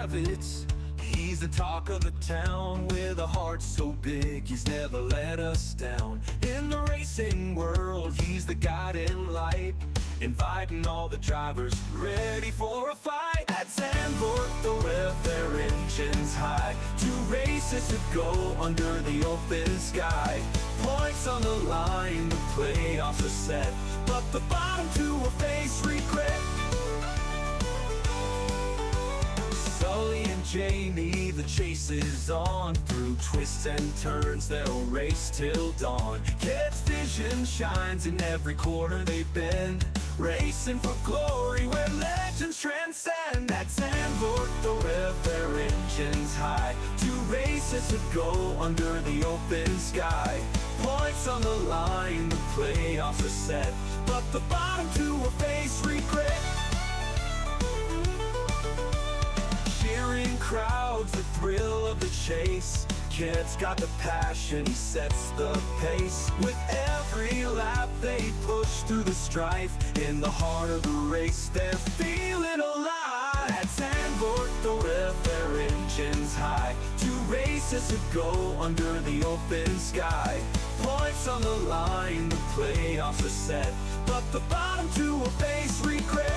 Travitz. He's the talk of the town with a heart so big he's never let us down. In the racing world, he's the guiding light, inviting all the drivers ready for a fight. At Zandvoort, they'll rev their engines high. 2 races to go under the open sky. Points on the line, the playoffs are set, but the bottom 2 will face regret. Sully and Jamie, the chase is on. Through twists and turns, they'll race till dawn. Ked's vision shines in every corner they bend, racing for glory where legends transcend. At Zandvoort, they'll rev their engines high. 2 races to go under the open sky. Points on the line, the playoffs are set, but the bottom 2 will face regret. Cheering crowds, the thrill of the chase. Ked's got the passion, he sets the pace. With every lap they push through the strife. In the heart of the race, they're feeling alive. At Zandvoort, they'll rev their engines high. 2 races to go under the open sky. Points on the line, the playoffs are set, but the bottom 2 will face regret.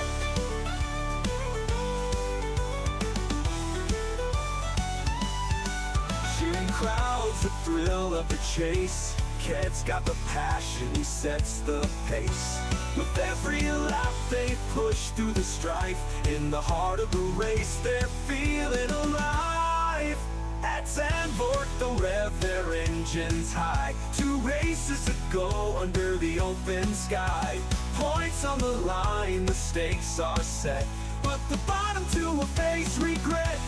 Cheering crowds, the thrill of the chase. Ked's got the passion, he sets the pace. With every lap they push through the strife. In the heart of the race, they're feeling alive. At Zandvoort, they'll rev their engines high. 2 races to go under the open sky. Points on the line, the stakes are set, but the bottom 2 will face regret.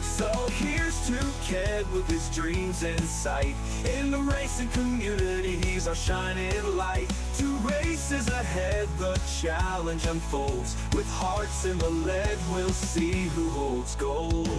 So here's to Ked with his dreams in sight. In the racing community, he's our shining light. 2 races ahead, the challenge unfolds. With hearts in the lead, we'll see who holds gold.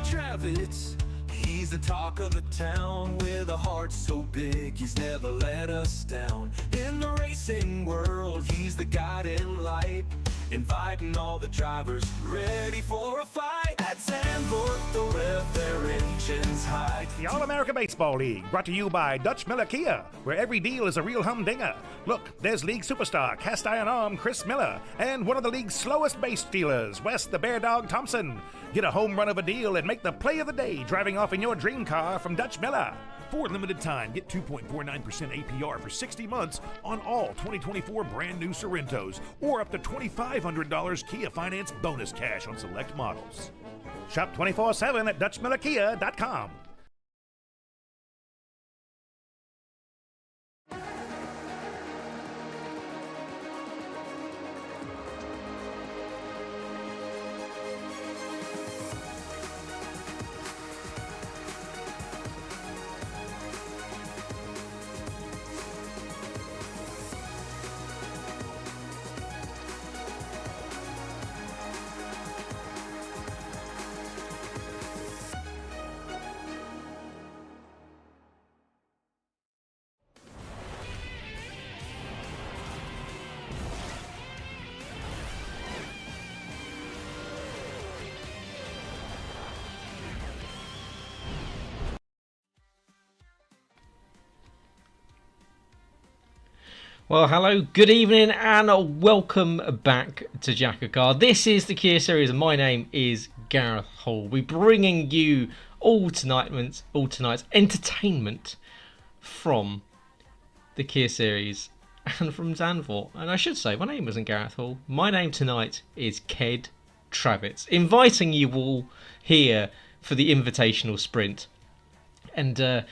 Travitz, he's the talk of the town with a heart so big he's never let us down. In the racing world, he's the guiding light, inviting all the drivers ready for a fight. At Zandvoort, they'll rev their engines high. The All-America Baseball League, brought to you by Dutch Miller Kia, where every deal is a real humdinger. Look, there's league superstar, cast iron arm Chris Miller, and one of the league's slowest base stealers, Wes the Bear Dog Thompson. Get a home run of a deal and make the play of the day driving off in your dream car from Dutch Miller. For a limited time, get 2.49% APR for 60 months on all 2024 brand new Sorrentos, or up to $2,500 Kia Finance bonus cash on select models. Shop 24/7 at DutchMillerKia.com. Well, hello, good evening, and welcome back to Jackocar. This is the Kia Series, and my name is Gareth Hall. We're bringing you all tonight's entertainment from the Kia Series and from Zandvoort. And I should say, my name isn't Gareth Hall. My name tonight is Ked Travitz, inviting you all here for the Invitational Sprint. And a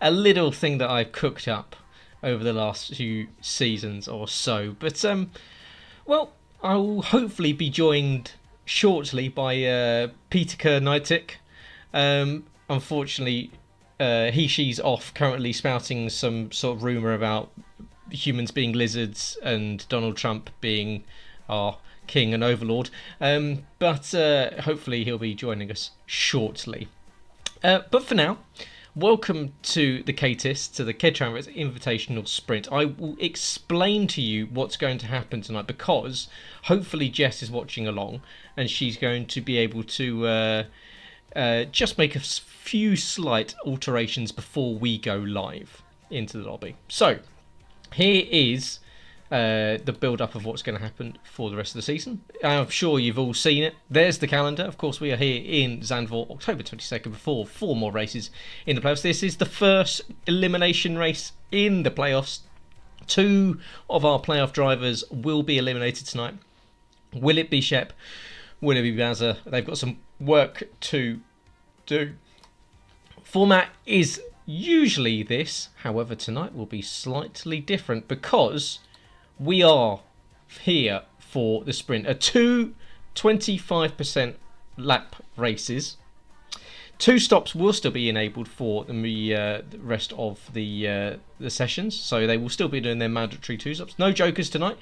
little thing that I've cooked up over the last few seasons or so. But, well, I'll hopefully be joined shortly by Peter Kerr-Nightick. Unfortunately, she's off currently spouting some sort of rumour about humans being lizards and Donald Trump being our king and overlord. But hopefully he'll be joining us shortly. But for now, welcome to the KTIS, to the Travitz Invitational Sprint. I will explain to you what's going to happen tonight, because hopefully Jess is watching along and she's going to be able to just make a few slight alterations before we go live into the lobby. So here is the build-up of what's going to happen for the rest of the season. I'm sure you've all seen it. There's the calendar. Of course, we are here in Zandvoort, October 22nd, before 4 more races in the playoffs. This is the first elimination race in the playoffs. 2 of our playoff drivers will be eliminated tonight. Will it be Shep? Will it be Bazza? They've got some work to do. Format is usually this. However, tonight will be slightly different, because we are here for the sprint. 2 25% lap races. 2 stops will still be enabled for the rest of the sessions, so they will still be doing their mandatory 2 stops. No jokers tonight.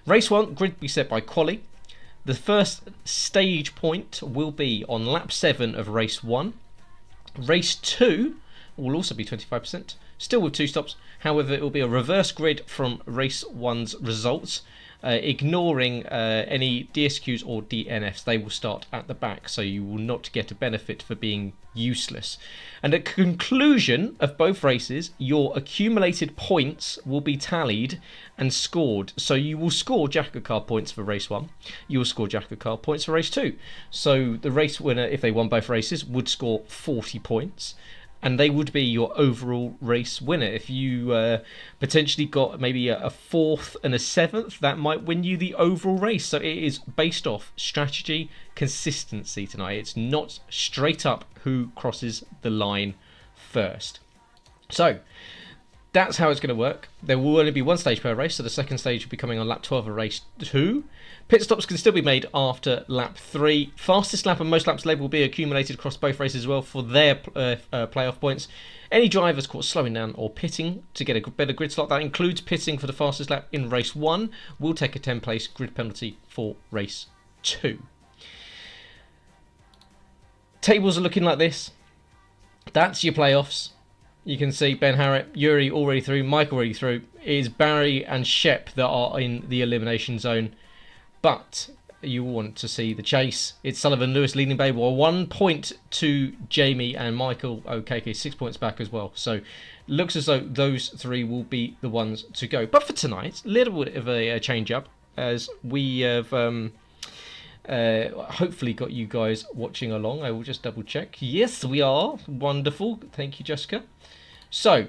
Race 1, grid will be set by quali. The first stage point will be on lap 7 of race 1. Race 2 will also be 25%, still with 2 stops. However, it will be a reverse grid from race 1's results, ignoring any DSQs or DNFs. They will start at the back, so you will not get a benefit for being useless. And at conclusion of both races, your accumulated points will be tallied and scored. So you will score Jackocar points for race 1. You will score Jackocar points for race 2. So the race winner, if they won both races, would score 40 points. And they would be your overall race winner. If you potentially got maybe a 4th and a 7th, that might win you the overall race. So it is based off strategy, consistency tonight. It's not straight up who crosses the line first. So that's how it's going to work. There will only be 1 stage per race, so the second stage will be coming on lap 12 of race 2. Pit stops can still be made after lap 3. Fastest lap and most laps led will be accumulated across both races as well for their playoff points. Any drivers caught slowing down or pitting to get a better grid slot, that includes pitting for the fastest lap in race 1, will take a 10-place grid penalty for race 2. Tables are looking like this. That's your playoffs. You can see Ben Harrett, Yuri already through, Mike already through. It is Barry and Shep that are in the elimination zone. But you want to see the chase. It's Sullivan Lewis leading by 1 point to Jamie and Michael Okeke, 6 points back as well. So looks as though those 3 will be the ones to go. But for tonight, a little bit of a change up, as we have hopefully got you guys watching along. I will just double check. Yes, we are. Wonderful. Thank you, Jessica. So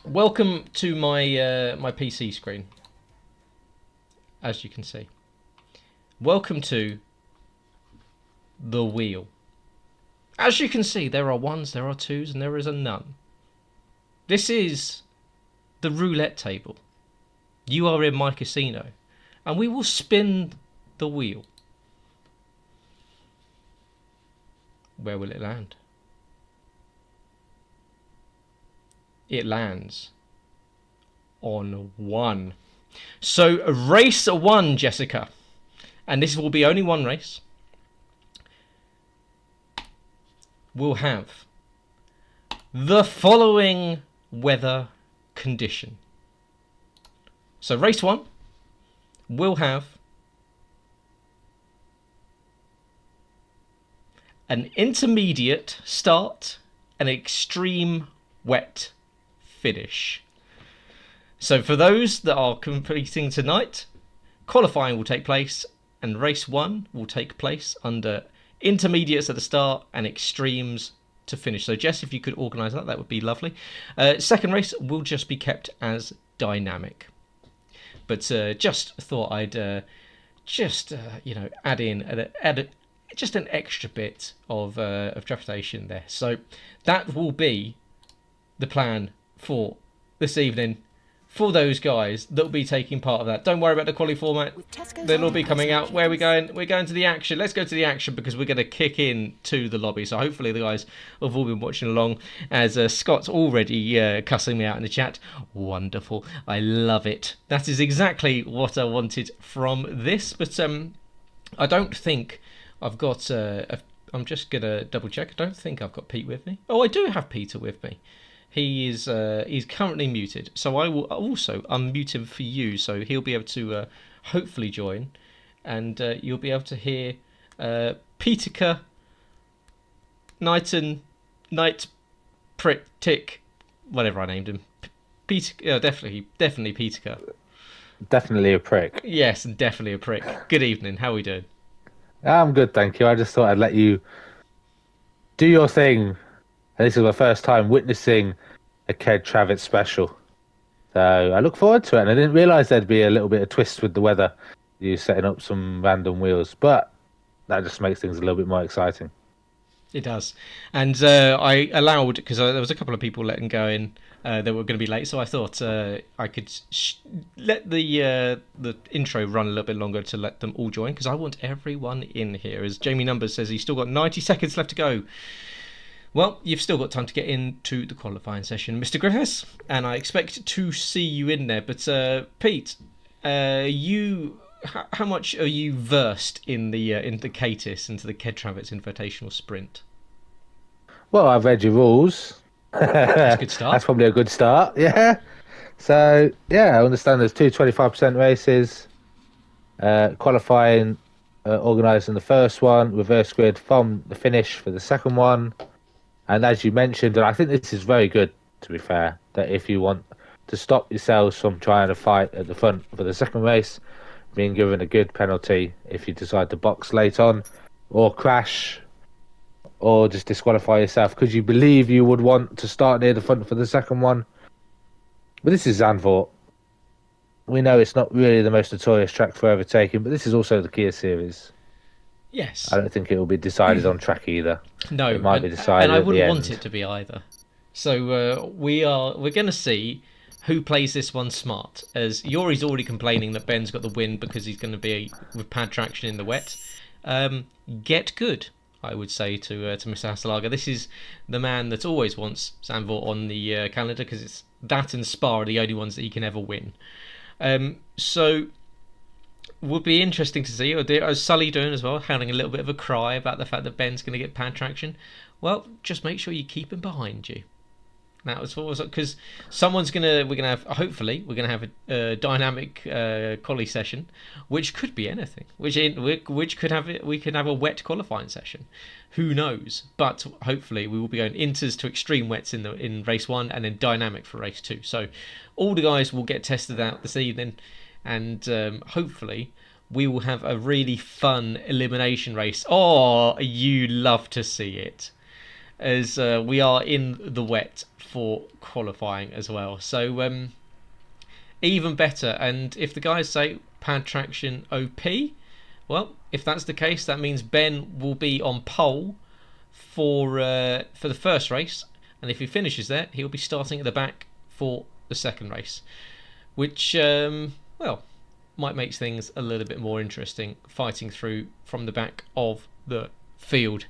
welcome to my my PC screen, as you can see. Welcome to the wheel. As you can see, there are 1s, there are 2s, and there is a none. This is the roulette table. You are in my casino, and we will spin the wheel. Where will it land? It lands on 1. So race 1, Jessica. And this will be only 1 race. We'll have the following weather condition. So race 1 will have an intermediate start, an extreme wet finish. So for those that are competing tonight, qualifying will take place, and race 1 will take place under intermediates at the start and extremes to finish. So Jess, if you could organise that, that would be lovely. Second race will just be kept as dynamic. But just thought I'd add in just an extra bit of trepidation there. So that will be the plan for this evening for those guys that will be taking part of that. Don't worry about the quali format. They'll all be coming out. Where are we going? We're going to the action. Let's go to the action because we're going to kick in to the lobby. So hopefully the guys have all been watching along, as Scott's already cussing me out in the chat. Wonderful. I love it. That is exactly what I wanted from this. But I don't think I've got... I'm just going to double check. I don't think I've got Pete with me. Oh, I do have Peter with me. He is he's currently muted, so I will also unmute him for you, so he'll be able to hopefully join, and you'll be able to hear Petica, Night Prick Tick, whatever I named him. Peter, definitely Petica. Definitely a prick. Yes, definitely a prick. Good evening. How are we doing? I'm good, thank you. I just thought I'd let you do your thing. And this is my first time witnessing a Travitz special. So I look forward to it. And I didn't realise there'd be a little bit of twist with the weather. You setting up some random wheels. But that just makes things a little bit more exciting. It does. And I allowed, because there was a couple of people letting go in that were going to be late, so I thought I could let the intro run a little bit longer to let them all join, because I want everyone in here. As Jamie Numbers says, he's still got 90 seconds left to go. Well, you've still got time to get into the qualifying session, Mr. Griffiths, and I expect to see you in there. But Pete, how much are you versed in the KTIS, into the Travitz Invitational Sprint? Well, I've read your rules. That's a good start. That's probably a good start, yeah. So, yeah, I understand there's two 25% races. Qualifying organised in the first one, reverse grid from the finish for the second one. And as you mentioned, and I think this is very good, to be fair, that if you want to stop yourselves from trying to fight at the front for the second race, being given a good penalty if you decide to box late on, or crash, or just disqualify yourself because you believe you would want to start near the front for the second one. But this is Zandvoort. We know it's not really the most notorious track for overtaking, but this is also the Kia Series. Yes. I don't think it will be decided on track either. No, it might be decided and I at the wouldn't end. want it to be either. So we're going to see who plays this one smart. As Yori's already complaining that Ben's got the win because he's going to be with pad traction in the wet. Get good, I would say to Mr. Hasselager. This is the man that always wants Zandvoort on the calendar, because it's that and Spa are the only ones that he can ever win. So would be interesting to see. Is Sully doing as well, having a little bit of a cry about the fact that Ben's going to get pad traction? Well, just make sure you keep him behind you. That was what, because we're gonna have a dynamic quali session, which could be anything. We could have a wet qualifying session. Who knows? But hopefully we will be going inters to extreme wets in race 1, and then dynamic for race 2. So all the guys will get tested out this evening, and hopefully we will have a really fun elimination race. Oh, you love to see it, as we are in the wet for qualifying as well. So even better. And if the guys say pad traction OP, well, if that's the case, that means Ben will be on pole for the first race, and if he finishes there, he'll be starting at the back for the second race, which might make things a little bit more interesting, fighting through from the back of the field.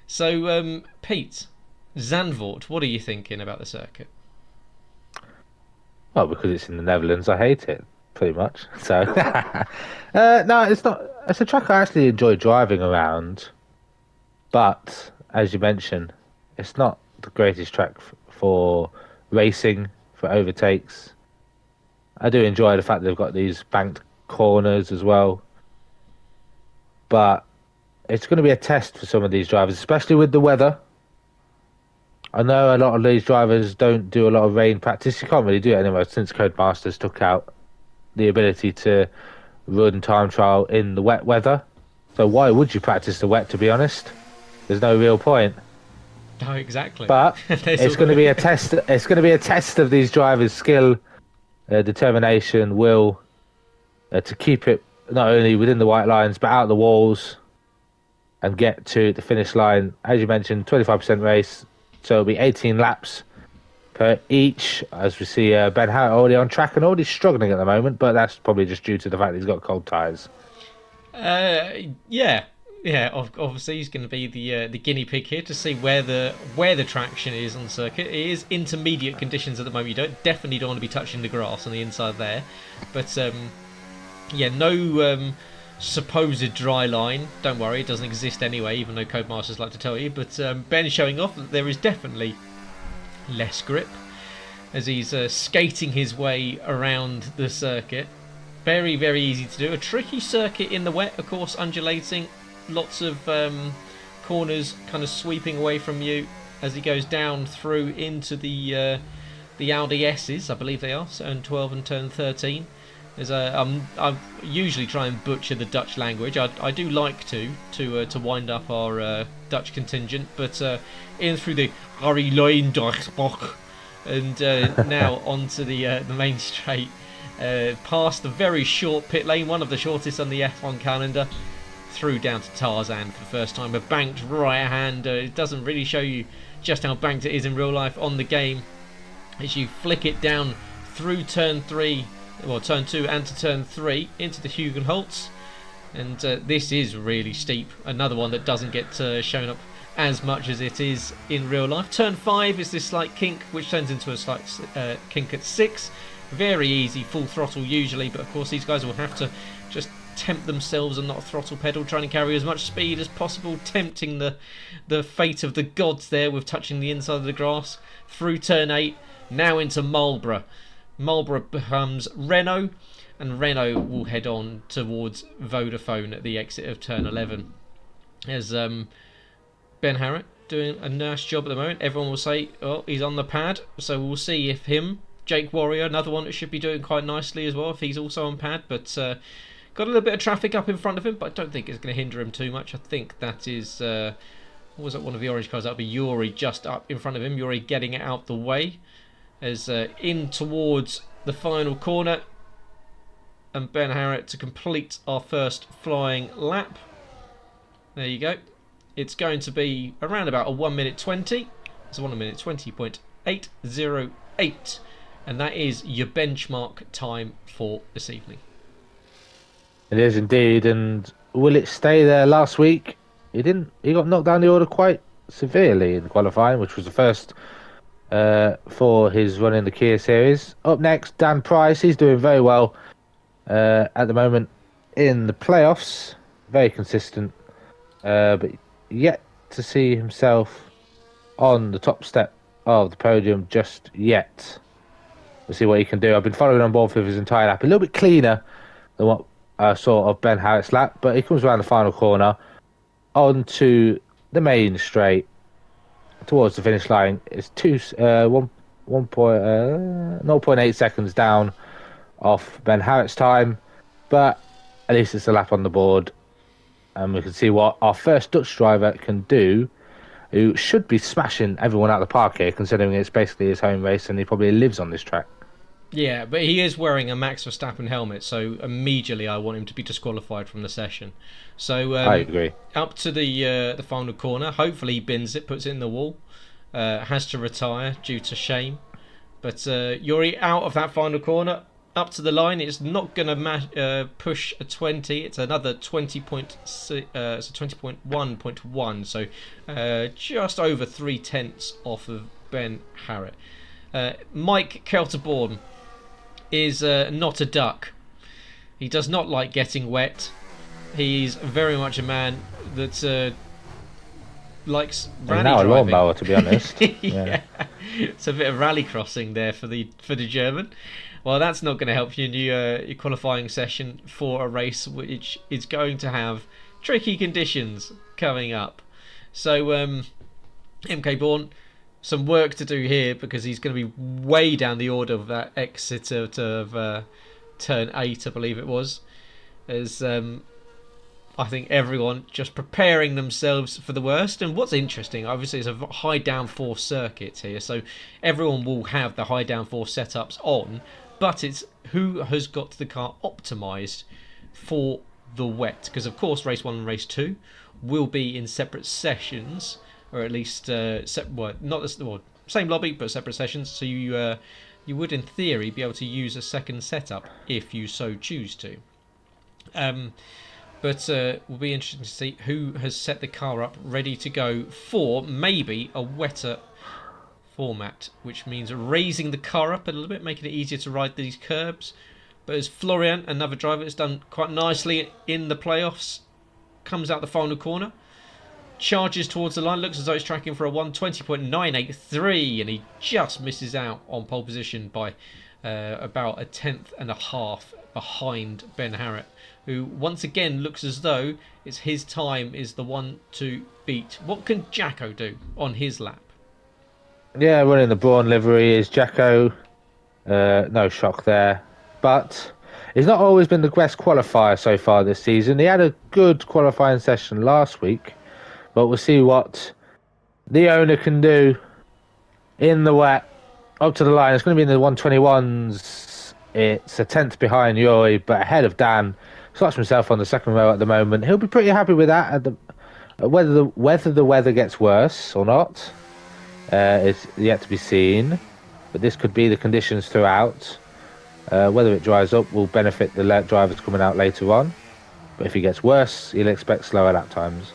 So Pete, Zandvoort, what are you thinking about the circuit? Well, because it's in the Netherlands, I hate it, pretty much. So, no, it's not. It's a track I actually enjoy driving around, but as you mentioned, it's not the greatest track for racing, for overtakes. I do enjoy the fact they've got these banked corners as well, but it's going to be a test for some of these drivers, especially with the weather. I know a lot of these drivers don't do a lot of rain practice. You can't really do it anymore since Codemasters took out the ability to run time trial in the wet weather. So why would you practice the wet, to be honest? There's no real point. No, exactly. But it's going to be a test. It's going to be a test of these drivers' skill, determination, will, to keep it not only within the white lines but out the walls and get to the finish line. As you mentioned, 25% race, so it'll be 18 laps per each, as we see Ben Hart already on track and already struggling at the moment, but that's probably just due to the fact that he's got cold tyres. Yeah. Obviously, he's going to be the guinea pig here to see where the traction is on the circuit. It is intermediate conditions at the moment. You definitely don't want to be touching the grass on the inside there, but no supposed dry line. Don't worry, it doesn't exist anyway, even though Codemasters like to tell you. But Ben showing off that there is definitely less grip as he's skating his way around the circuit. Very, very easy to do. A tricky circuit in the wet, of course, undulating. Lots of corners kind of sweeping away from you as he goes down through into the Audi S's, I believe they are, turn 12 and turn 13. I usually try and butcher the Dutch language. I do like to wind up our Dutch contingent, but in through the Harry Leindorfsbach and now onto the main straight, past the very short pit lane, one of the shortest on the F1 calendar, through down to Tarzan for the first time. A banked right hand. It doesn't really show you just how banked it is in real life on the game as you flick it down through turn 2 and to turn 3 into the Hugenholtz, and this is really steep. Another one that doesn't get shown up as much as it is in real life. Turn 5 is this slight kink, which turns into a slight kink at 6. Very easy, full throttle usually, but of course these guys will have to just tempt themselves and not throttle pedal, trying to carry as much speed as possible, tempting the fate of the gods there with touching the inside of the grass. Through turn 8, now into Marlborough. Marlborough becomes Renault, and Renault will head on towards Vodafone at the exit of turn 11. As Ben Harrett doing a nice job at the moment. Everyone will say, oh, he's on the pad, so we'll see if him, Jake Warrior, another one that should be doing quite nicely as well, if he's also on pad, but got a little bit of traffic up in front of him, but I don't think it's going to hinder him too much. I think that is, was it one of the orange cars? That'll be Yuri just up in front of him. Yuri getting it out the way as in towards the final corner, and Ben Harrett to complete our first flying lap. There you go. It's going to be around about a 1 minute 20. It's a 1 minute 20.808, and that is your benchmark time for this evening. It is indeed, and will it stay there? Last week, he got knocked down the order quite severely in qualifying, which was the first for his run in the Kia Series. Up next, Dan Price. He's doing very well at the moment in the playoffs. Very consistent, but yet to see himself on the top step of the podium just yet. We'll see what he can do. I've been following on board with his entire lap. A little bit cleaner than what I saw of Ben Harrett's lap, but he comes around the final corner onto the main straight towards the finish line. It's 0.8 seconds down off Ben Harrett's time, but at least it's a lap on the board, and we can see what our first Dutch driver can do, who should be smashing everyone out of the park here, considering it's basically his home race and he probably lives on this track. Yeah, but he is wearing a Max Verstappen helmet, so immediately I want him to be disqualified from the session. So I agree. Up to the final corner. Hopefully he bins it, puts it in the wall. Has to retire due to shame. But Yuri out of that final corner, up to the line. It's not going to push a 20. It's another 20.1.1. So just over 0.3 off of Ben Harrett. Mike Kelterborn is not a duck. He does not like getting wet. He's very much a man that likes rally now driving. A lawnmower, to be honest. Yeah. It's a bit of rally crossing there for the German. Well, that's not going to help you in your qualifying session for a race which is going to have tricky conditions coming up. So MK Bourne, some work to do here, because he's going to be way down the order of that exit of turn 8, I believe it was, as I think everyone just preparing themselves for the worst. And what's interesting, obviously, it's a high downforce circuit here, so everyone will have the high downforce setups on, but it's who has got the car optimised for the wet, because of course race 1 and race 2 will be in separate sessions, or at least same lobby but separate sessions. So you would, in theory, be able to use a second setup if you so choose to. But will be interesting to see who has set the car up ready to go for maybe a wetter format, which means raising the car up a little bit, making it easier to ride these curbs. But as Florian, another driver, has done quite nicely in the playoffs, comes out the final corner, charges towards the line, looks as though he's tracking for a 1:20.983, and he just misses out on pole position by about a tenth and a half behind Ben Harrett, who once again looks as though it's his time is the one to beat. What can Jacko do on his lap? Yeah, running the Brawn livery is Jacko. No shock there. But he's not always been the best qualifier so far this season. He had a good qualifying session last week, but we'll see what the owner can do in the wet up to the line. It's going to be in the 121s. It's a tenth behind Yuri, but ahead of Dan. Slots himself on the second row at the moment. He'll be pretty happy with that. Whether the weather gets worse or not is yet to be seen. But this could be the conditions throughout. Whether it dries up will benefit the drivers coming out later on. But if it gets worse, you'll expect slower lap times.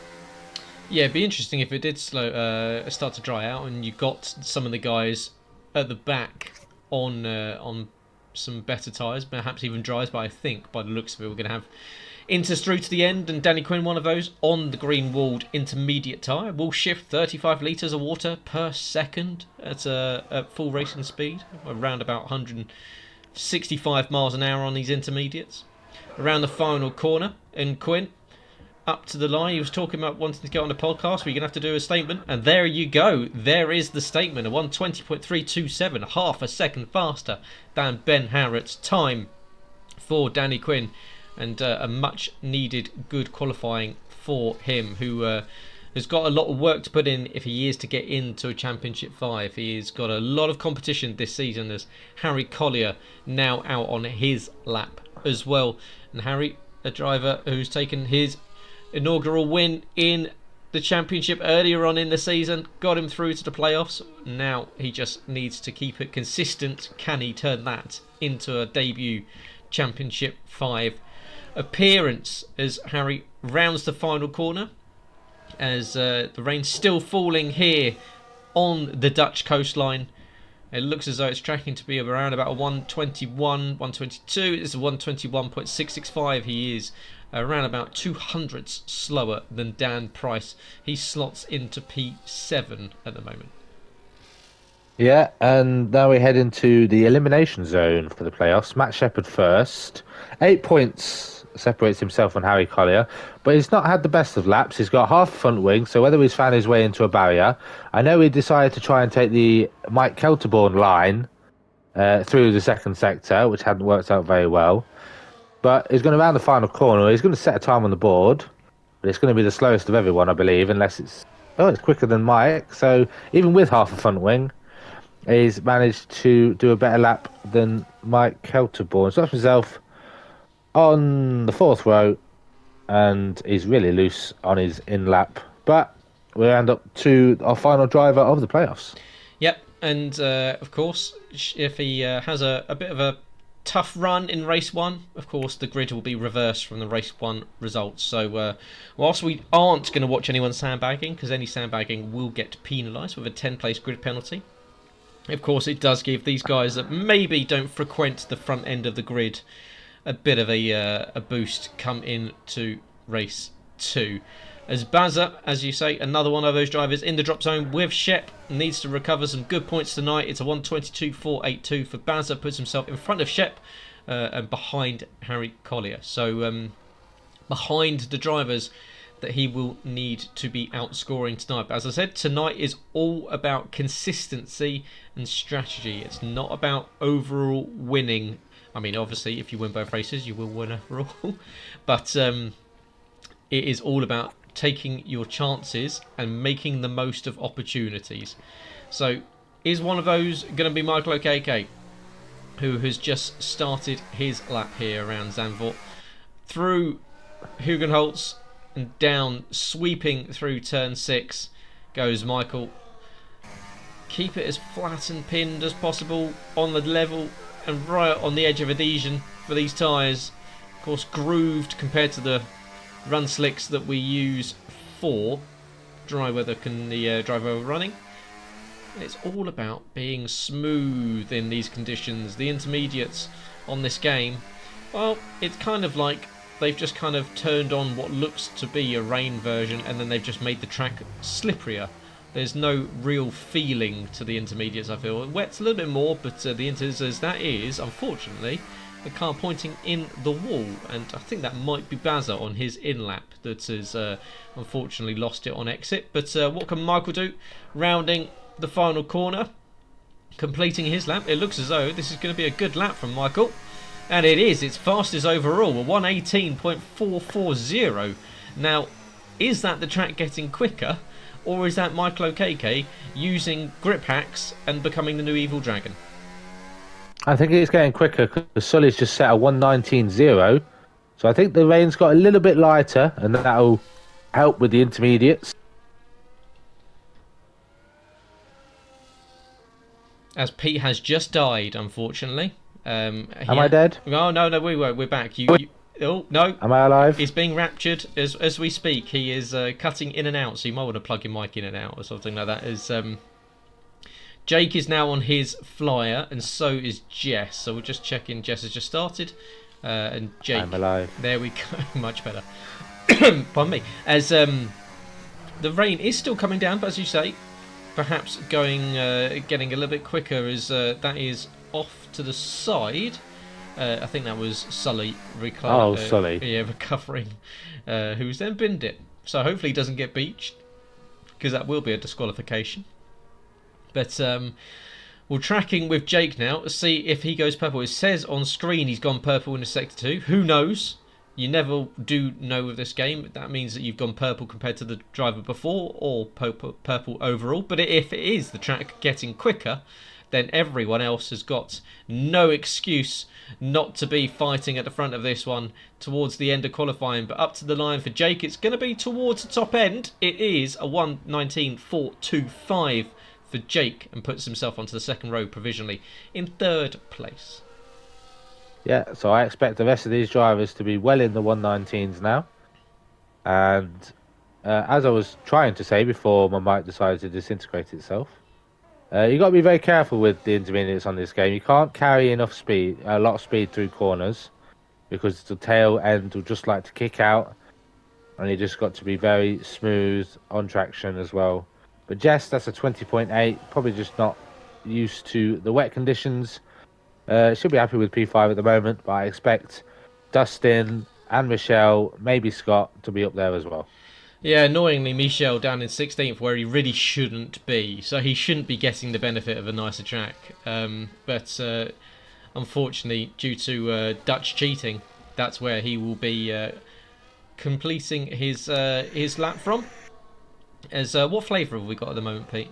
Yeah, it'd be interesting if it did start to dry out and you got some of the guys at the back on some better tyres, perhaps even dries, but I think by the looks of it we're going to have Inters through to the end, and Danny Quinn, one of those, on the green-walled intermediate tyre, will shift 35 litres of water per second at full racing speed, around about 165 miles an hour on these intermediates. Around the final corner, and Quinn up to the line. He was talking about wanting to get on a podcast where you're going to have to do a statement, and there you go. There is the statement, a 1:20.327, half a second faster than Ben Harrett's time for Danny Quinn, and a much needed good qualifying for him, who has got a lot of work to put in if he is to get into a Championship 5. He's got a lot of competition this season, as Harry Collier now out on his lap as well. And Harry, a driver who's taken his inaugural win in the Championship earlier on in the season, got him through to the playoffs. Now he just needs to keep it consistent. Can he turn that into a debut Championship 5 appearance as Harry rounds the final corner, as the rain's still falling here on the Dutch coastline. It looks as though it's tracking to be around about a 121, 122. It's a 121.665. He is around about 200ths slower than Dan Price. He slots into P7 at the moment. Yeah, and now we head into the elimination zone for the playoffs. Matt Shepherd first. 8 points separates himself and Harry Collier, but he's not had the best of laps. He's got half a front wing, so whether he's found his way into a barrier. I know he decided to try and take the Mike Kelterborn line through the second sector, which hadn't worked out very well. But he's going to round the final corner. He's going to set a time on the board, but it's going to be the slowest of everyone, I believe, unless it's quicker than Mike. So even with half a front wing, he's managed to do a better lap than Mike Kelterborn. Stops himself on the fourth row, and he's really loose on his in lap. But we end up to our final driver of the playoffs. Yep, and of course, if he has a bit of a tough run in race 1, of course the grid will be reversed from the race 1 results. So whilst we aren't going to watch anyone sandbagging, because any sandbagging will get penalised with a 10-place grid penalty, of course it does give these guys that maybe don't frequent the front end of the grid a bit of a boost come into race 2. As Bazza, as you say, another one of those drivers in the drop zone with Shep, needs to recover some good points tonight. It's a 1:22.482 for Bazza, puts himself in front of Shep and behind Harry Collier. So behind the drivers that he will need to be outscoring tonight. But as I said, tonight is all about consistency and strategy. It's not about overall winning. I mean, obviously, if you win both races, you will win overall. But it is all about taking your chances and making the most of opportunities. So, is one of those going to be Michael Okeke, who has just started his lap here around Zandvoort, through Hugenholtz and down, sweeping through turn 6 goes Michael. keep it as flat and pinned as possible on the level and right on the edge of adhesion for these tyres. Of course, grooved compared to the run slicks that we use for dry weather drive over running. It's all about being smooth in these conditions. The intermediates on this game, well, it's kind of like they've just kind of turned on what looks to be a rain version, and then they've just made the track slipperier. There's no real feeling to the intermediates, I feel. It wets a little bit more, but the intermediates, that is, unfortunately, the car pointing in the wall. And I think that might be Bazza on his in-lap that has unfortunately lost it on exit. But what can Michael do? Rounding the final corner, completing his lap. It looks as though this is going to be a good lap from Michael. And it is. It's fastest overall, a 1:18.440. Now, is that the track getting quicker? Or is that Michael O'Keke using grip hacks and becoming the new evil dragon? I think it's getting quicker because Sully's just set a 1:19.0. So I think the rain's got a little bit lighter, and that'll help with the intermediates. As Pete has just died, unfortunately. Am I dead? Oh, no, we won't. We're back. Oh, no. Am I alive? He's being raptured as we speak. He is cutting in and out, so you might want to plug your mic in and out or something like that. Jake is now on his flyer, and so is Jess. So we'll just check in. Jess has just started. And Jake. I'm alive. There we go. Much better. Pardon me. As the rain is still coming down, but as you say, perhaps getting a little bit quicker as that is off to the side. I think that was Sully Sully. Yeah, recovering, who's then binned it. So hopefully he doesn't get beached, because that will be a disqualification. But we're tracking with Jake now to see if he goes purple. It says on screen he's gone purple in the sector 2. Who knows? You never do know with this game. That means that you've gone purple compared to the driver before, or purple overall. But if it is the track getting quicker, then everyone else has got no excuse not to be fighting at the front of this one towards the end of qualifying. But up to the line for Jake, it's going to be towards the top end. It is a 1:19.425 for Jake, and puts himself onto the second row provisionally in third place. Yeah, so I expect the rest of these drivers to be well in the 1:19s now. And as I was trying to say before my mic decided to disintegrate itself, you've got to be very careful with the intermediates on this game. You can't carry enough speed, a lot of speed through corners, because the tail end will just like to kick out, and you just got to be very smooth on traction as well. But Jess, that's a 20.8, probably just not used to the wet conditions. Should be happy with P5 at the moment, but I expect Dustin and Michelle, maybe Scott, to be up there as well. Yeah, annoyingly, Michel down in 16th, where he really shouldn't be. So he shouldn't be getting the benefit of a nicer track. But unfortunately, due to Dutch cheating, that's where he will be completing his lap from. As what flavour have we got at the moment, Pete?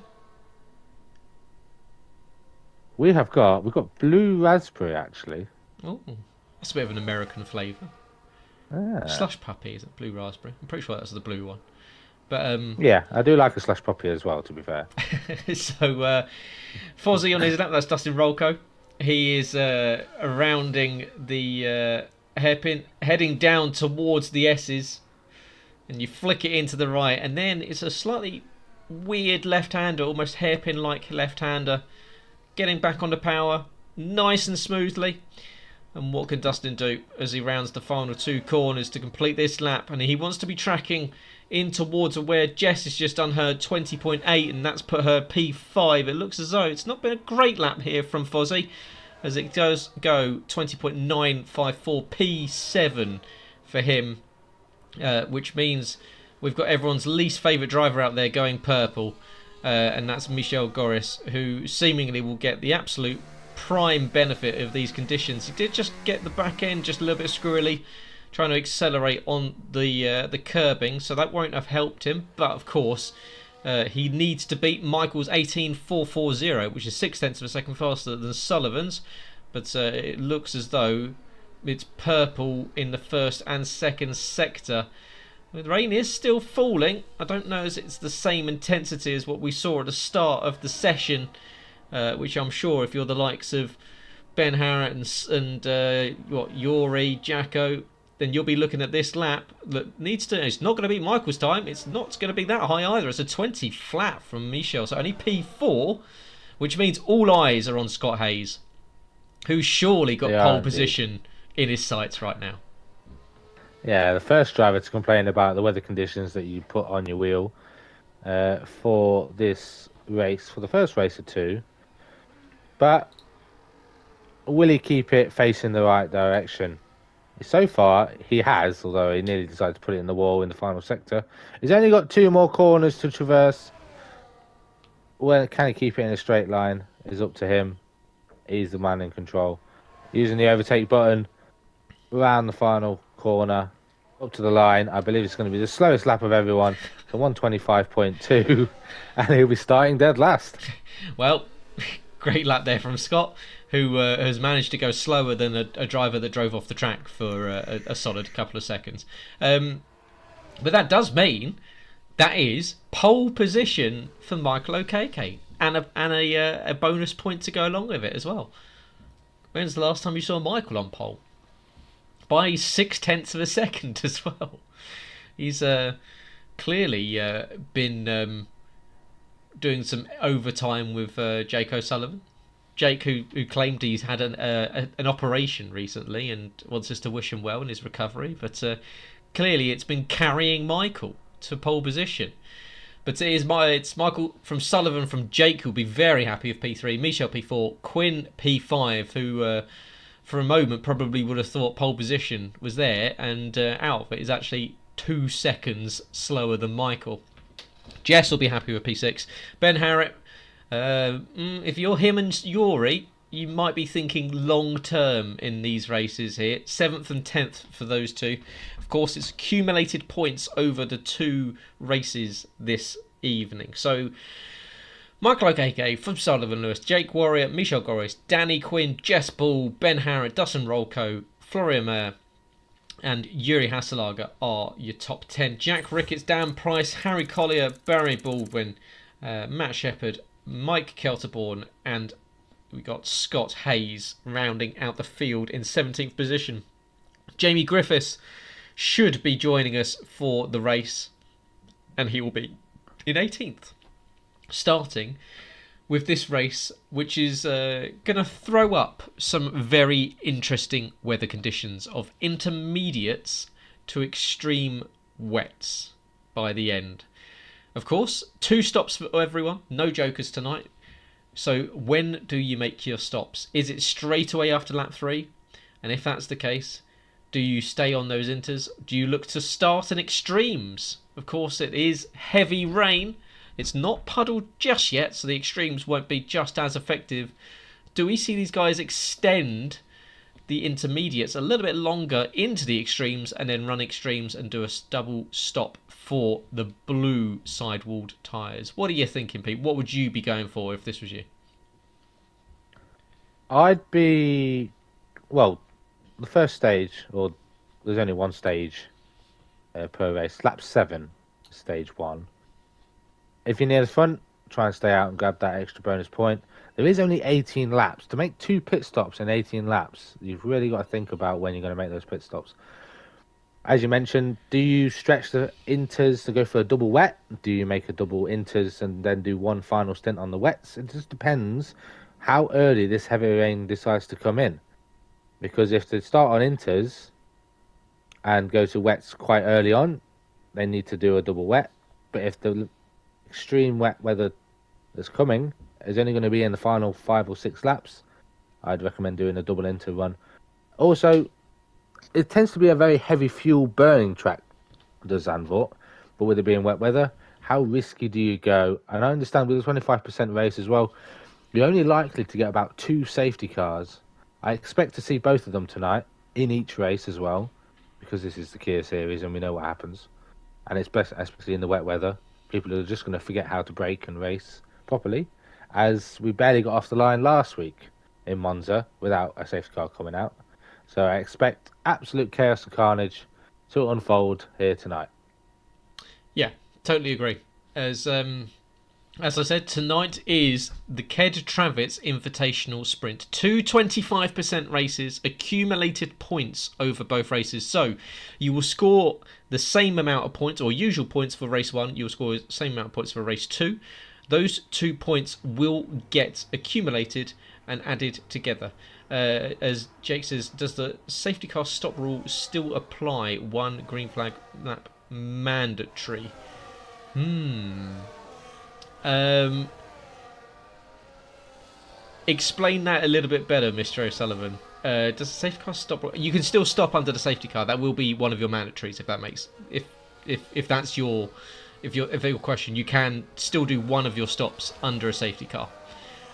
We've got blue raspberry, actually. Oh, that's a bit of an American flavour. Slush puppy, is it? Blue raspberry. I'm pretty sure that's the blue one. But yeah, I do like a slush puppy as well, to be fair. So Fozzie on his lap, that's Dustin Rolko. He is rounding the hairpin, heading down towards the S's, and you flick it into the right, and then it's a slightly weird left-hander, almost hairpin-like left-hander, getting back onto power nice and smoothly. And what can Dustin do as he rounds the final two corners to complete this lap? And he wants to be tracking in towards where Jess has just done her 20.8, and that's put her P5. It looks as though it's not been a great lap here from Fozzie, as it does go 20.954 P7 for him, which means we've got everyone's least favourite driver out there going purple, and that's Michel Goris, who seemingly will get the absolute prime benefit of these conditions. He did just get the back end just a little bit squirrely, trying to accelerate on the curbing, so that won't have helped him. But of course, he needs to beat Michael's 18.440, which is 0.6 of a second faster than Sullivan's. But it looks as though it's purple in the first and second sector, The rain is still falling. I don't know if it's the same intensity as what we saw at the start of the session, which I'm sure if you're the likes of Ben Harrett and Yuri, Jacko, then you'll be looking at this lap that needs to... It's not going to be Michael's time. It's not going to be that high either. It's a 20 flat from Michel. So only P4, which means all eyes are on Scott Hayes, who's surely got pole position in his sights right now. Yeah, the first driver to complain about the weather conditions that you put on your wheel for this race, for the first race of 2. But will he keep it facing the right direction? So far, he has, although he nearly decided to put it in the wall in the final sector. He's only got 2 more corners to traverse. Well, can he keep it in a straight line? It's up to him. He's the man in control. Using the overtake button around the final corner, up to the line. I believe it's going to be the slowest lap of everyone, the 125.2, and he'll be starting dead last. Well, great lap there from Scott, who has managed to go slower than a driver that drove off the track for a solid couple of seconds. But that does mean that is pole position for Michael Okeke, and a bonus point to go along with it as well. When's the last time you saw Michael on pole? By 0.6 of a second as well. He's clearly been doing some overtime with Jake O'Sullivan. Jake, who claimed he's had an operation recently and wants us to wish him well in his recovery, but clearly it's been carrying Michael to pole position. But it's Michael from Sullivan from Jake who'll be very happy with P3, Michel P4, Quinn P5, who for a moment probably would have thought pole position was there, and out of it is actually 2 seconds slower than Michael. Jess will be happy with P6. Ben Harrett, if you're him and Yuri, you might be thinking long term in these races here. 7th and 10th for those two. Of course, it's accumulated points over the 2 races this evening. So, Michael Okeke from Sullivan Lewis, Jake Warrior, Michel Goris, Danny Quinn, Jess Ball, Ben Harrett, Dustin Rolko, Florian Mayer, and Yuri Hasselager are your top 10. Jack Ricketts, Dan Price, Harry Collier, Barry Baldwin, Matt Shepherd, Mike Kelterborn, and we got Scott Hayes rounding out the field in 17th position. Jamie Griffiths should be joining us for the race, and he will be in 18th. Starting with this race, which is going to throw up some very interesting weather conditions of intermediates to extreme wets by the end. Of course, 2 stops for everyone, no jokers tonight. So when do you make your stops? Is it straight away after lap 3? And if that's the case, do you stay on those inters? Do you look to start in extremes? Of course, it is heavy rain. It's not puddled just yet, so the extremes won't be just as effective. Do we see these guys extend the intermediates a little bit longer into the extremes and then run extremes and do a double stop for the blue sidewalled tyres? What are you thinking, Pete? What would you be going for if this was you? I'd be... Well, the first stage, or there's only one stage per race. Lap 7, stage 1. If you're near the front, try and stay out and grab that extra bonus point. There is only 18 laps. To make 2 pit stops in 18 laps, you've really got to think about when you're going to make those pit stops. As you mentioned, do you stretch the inters to go for a double wet? Do you make a double inters and then do one final stint on the wets? It just depends how early this heavy rain decides to come in. Because if they start on inters and go to wets quite early on, they need to do a double wet. But if the extreme wet weather that's coming is only going to be in the final 5 or 6 laps, I'd recommend doing a double inter run. Also, it tends to be a very heavy fuel burning track, does Zandvoort, but with it being wet weather, how risky do you go? And I understand with a 25% race as well, you're only likely to get about 2 safety cars. I expect to see both of them tonight in each race as well, because this is the Kia series and we know what happens. And it's best, especially in the wet weather. People are just going to forget how to brake and race properly, as we barely got off the line last week in Monza without a safety car coming out. So I expect absolute chaos and carnage to unfold here tonight. Yeah, totally agree. As I said, tonight is the Travitz Invitational Sprint. Two 25% races, accumulated points over both races. So you will score the same amount of points, or usual points for race 1. You'll score the same amount of points for race 2. Those 2 points will get accumulated and added together. As Jake says, does the safety car stop rule still apply? 1 green flag lap mandatory. Explain that a little bit better, Mr. O'Sullivan. Does the safety car stop? You can still stop under the safety car. That will be one of your mandatories, if that makes if that's your question. You can still do one of your stops under a safety car,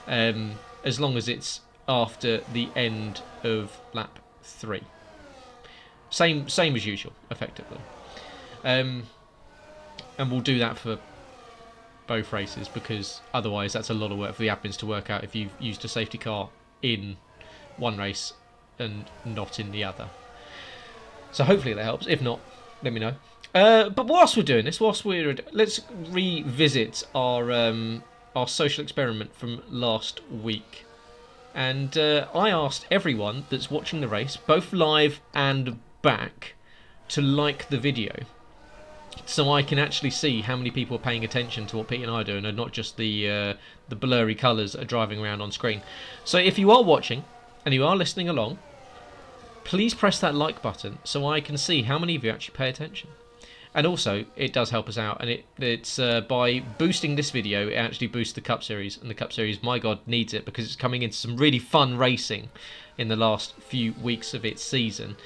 as long as it's after the end of lap 3. Same as usual, effectively. And we'll do that for both races, because otherwise that's a lot of work for the admins to work out if you've used a safety car in one race and not in the other. So hopefully that helps. If not, let me know. But whilst we're doing this, let's revisit our social experiment from last week. And I asked everyone that's watching the race, both live and back, to like the video, so I can actually see how many people are paying attention to what Pete and I are doing, and not just the blurry colours that are driving around on screen. So if you are watching and you are listening along, please press that like button so I can see how many of you actually pay attention. And also, it does help us out, and it's by boosting this video, it actually boosts the Cup Series, and the Cup Series, my God, needs it, because it's coming into some really fun racing in the last few weeks of its season.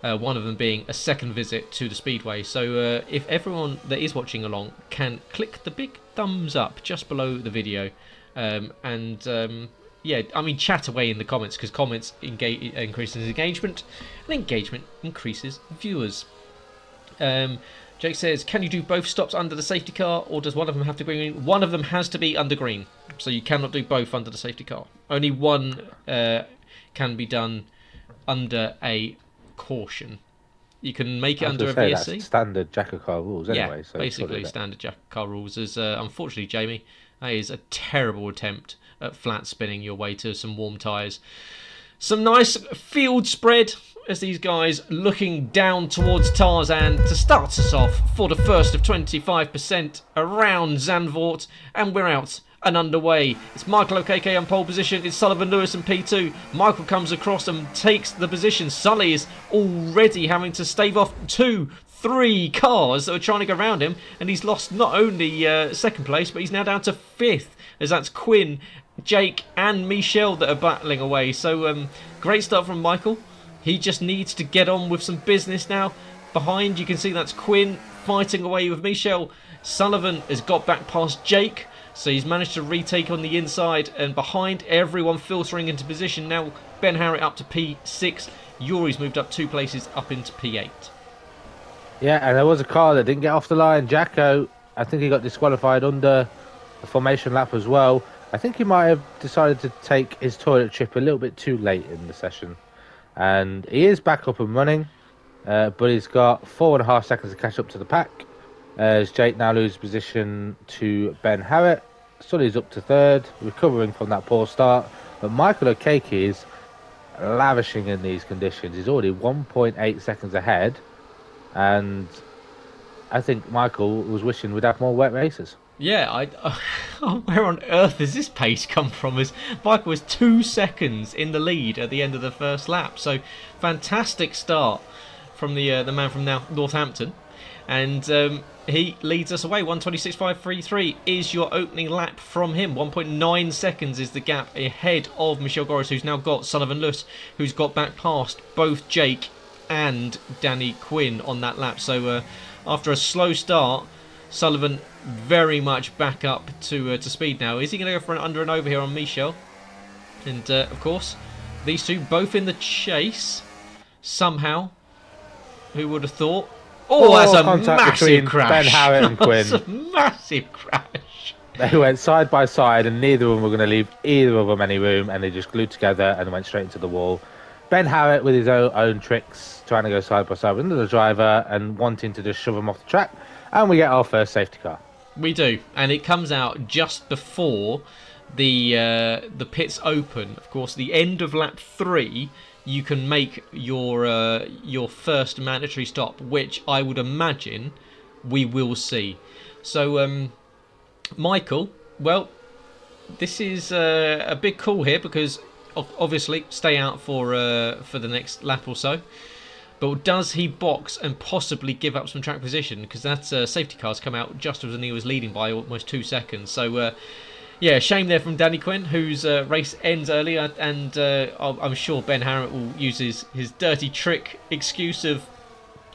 One of them being a second visit to the Speedway. So if everyone that is watching along can click the big thumbs up just below the video, yeah, I mean, chat away in the comments, because comments increases engagement, and engagement increases viewers. Jake says, can you do both stops under the safety car, or does one of them have to be green? One of them has to be under green, so you cannot do both under the safety car. Only one can be done under a caution. You can make it under a VSC. That's standard Jackocar rules anyway. Yeah, so basically standard Jackocar rules. As unfortunately, Jamie, that is a terrible attempt at flat spinning your way to some warm tyres. Some nice field spread as these guys looking down towards Tarzan to start us off for the first of 25% around Zandvoort, and we're out and underway. It's Michael O'Kk on pole position. It's Sullivan Lewis and P2. Michael comes across and takes the position. Sully is already having to stave off 2-3 cars that are trying to go around him, and he's lost not only second place, but he's now down to 5th, as that's Quinn, Jake and Michelle that are battling away. So great start from Michael. He just needs to get on with some business now. Behind, you can see that's Quinn fighting away with Michelle. Sullivan has got back past Jake, so he's managed to retake on the inside, and behind, everyone filtering into position. Now Ben Harriet up to P6. Yuri's moved up 2 places up into P8. Yeah, and there was a car that didn't get off the line. Jacko, I think he got disqualified under the formation lap as well. I think he might have decided to take his toilet trip a little bit too late in the session. And he is back up and running, but he's got 4.5 seconds to catch up to the pack. As Jake now loses position to Ben Harriet. Sully's up to 3rd, recovering from that poor start. But Michael O'Kk is lavishing in these conditions. He's already 1.8 seconds ahead. And I think Michael was wishing we'd have more wet races. Yeah, where on earth has this pace come from? As Michael was 2 seconds in the lead at the end of the first lap. So fantastic start from the man from Northampton. And he leads us away. 1:26.533 is your opening lap from him. 1.9 seconds is the gap ahead of Michelle Goris, who's now got Sullivan Lewis, who's got back past both Jake and Danny Quinn on that lap. So after a slow start, Sullivan very much back up to speed now. Is he going to go for an under and over here on Michelle? And of course, these two both in the chase somehow. Who would have thought? Oh, that's a massive crash. Ben Harriet and Quinn. That's a massive crash. They went side by side, and neither of them were going to leave either of them any room, and they just glued together and went straight into the wall. Ben Harrett with his own tricks, trying to go side by side with another driver and wanting to just shove him off the track. And we get our first safety car. We do, and it comes out just before the pits open. Of course, the end of lap 3, you can make your first mandatory stop, which I would imagine we will see. So, Michael, well, this is a big call here because obviously stay out for the next lap or so. But does he box and possibly give up some track position? Because that safety car's come out just as he was leading by almost 2 seconds. So, yeah, shame there from Danny Quinn, whose race ends earlier. And I'm sure Ben Harrett will use his dirty trick excuse of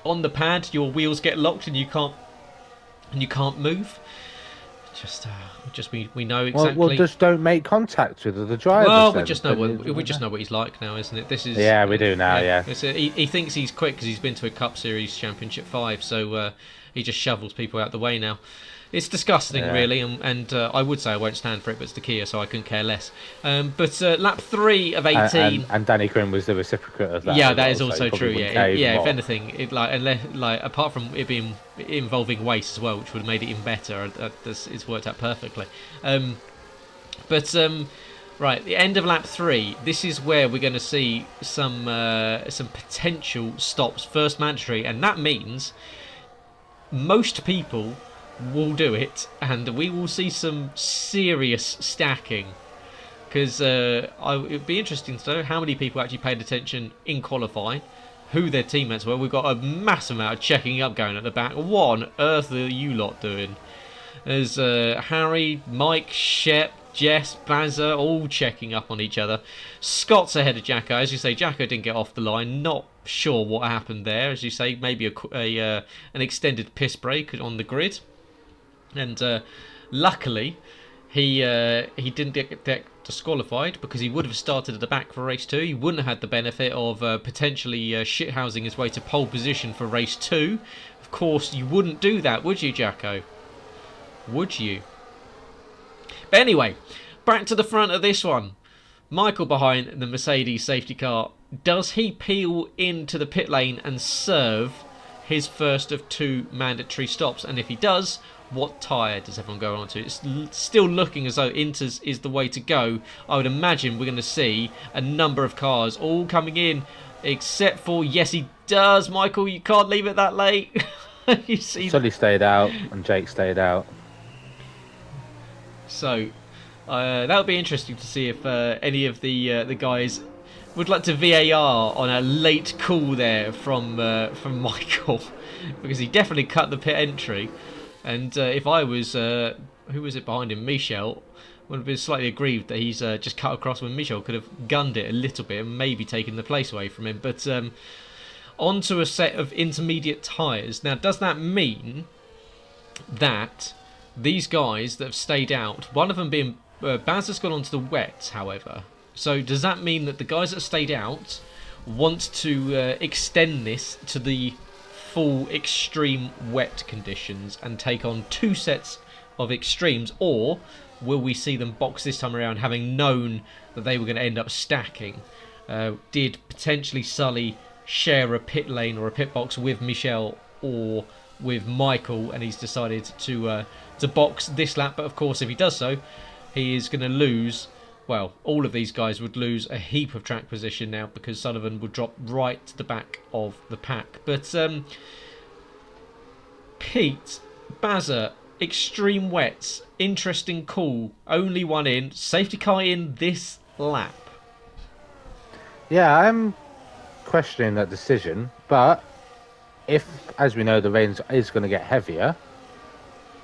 on the pad, your wheels get locked and you can't move. Just we know exactly. Well, just don't make contact with the drivers. Well, then. we just know what he's like now, isn't it? This is we do now. Yeah. He thinks he's quick because he's been to a Cup Series Championship 5, so he just shovels people out the way now. It's disgusting, really, and I would say I won't stand for it, but it's the Kia, so I couldn't care less. But lap 3 of 18, and Danny Quinn was the reciprocate of that. Yeah, that is also true. Yeah, if anything, apart from it being involving waste as well, which would have made it even better, it's worked out perfectly. Right, the end of lap 3. This is where we're going to see some potential stops, first mandatory, and that means most people will do it, and we will see some serious stacking. Because it would be interesting to know how many people actually paid attention in qualifying, who their teammates were. We've got a massive amount of checking up going at the back. What on earth are you lot doing? There's Harry, Mike, Shep, Jess, Bazza, all checking up on each other. Scott's ahead of Jacko. As you say, Jacko didn't get off the line. Not sure what happened there. As you say, maybe an extended piss break on the grid. And luckily, he didn't get disqualified because he would have started at the back for race 2. He wouldn't have had the benefit of potentially shithousing his way to pole position for race 2. Of course, you wouldn't do that, would you, Jacko? Would you? But anyway, back to the front of this one. Michael behind the Mercedes safety car. Does he peel into the pit lane and serve his first of 2 mandatory stops? And if he does, what tyre does everyone go on to? It's still looking as though Inters is the way to go. I would imagine we're going to see a number of cars all coming in, except for, yes, he does. Michael, you can't leave it that late. You see, Sully stayed out and Jake stayed out. So that would be interesting to see if any of the guys would like to VAR on a late call there from Michael, because he definitely cut the pit entry. And if I was, who was it behind him? Michel, would have been slightly aggrieved that he's just cut across when Michel could have gunned it a little bit and maybe taken the place away from him. But onto a set of intermediate tyres. Now, does that mean that these guys that have stayed out, one of them being Baz has gone onto the wets, however. So does that mean that the guys that stayed out want to extend this to the full extreme wet conditions and take on 2 sets of extremes, or will we see them box this time around, having known that they were going to end up stacking? Did potentially Sully share a pit lane or a pit box with Michel or with Michael, and he's decided to box this lap? But of course, if he does so, he is going to lose. Well, all of these guys would lose a heap of track position now, because Sullivan would drop right to the back of the pack. But Pete, Bazza, extreme wets, interesting call. Only one in, safety car in this lap. Yeah, I'm questioning that decision, but if, as we know, the rain is going to get heavier,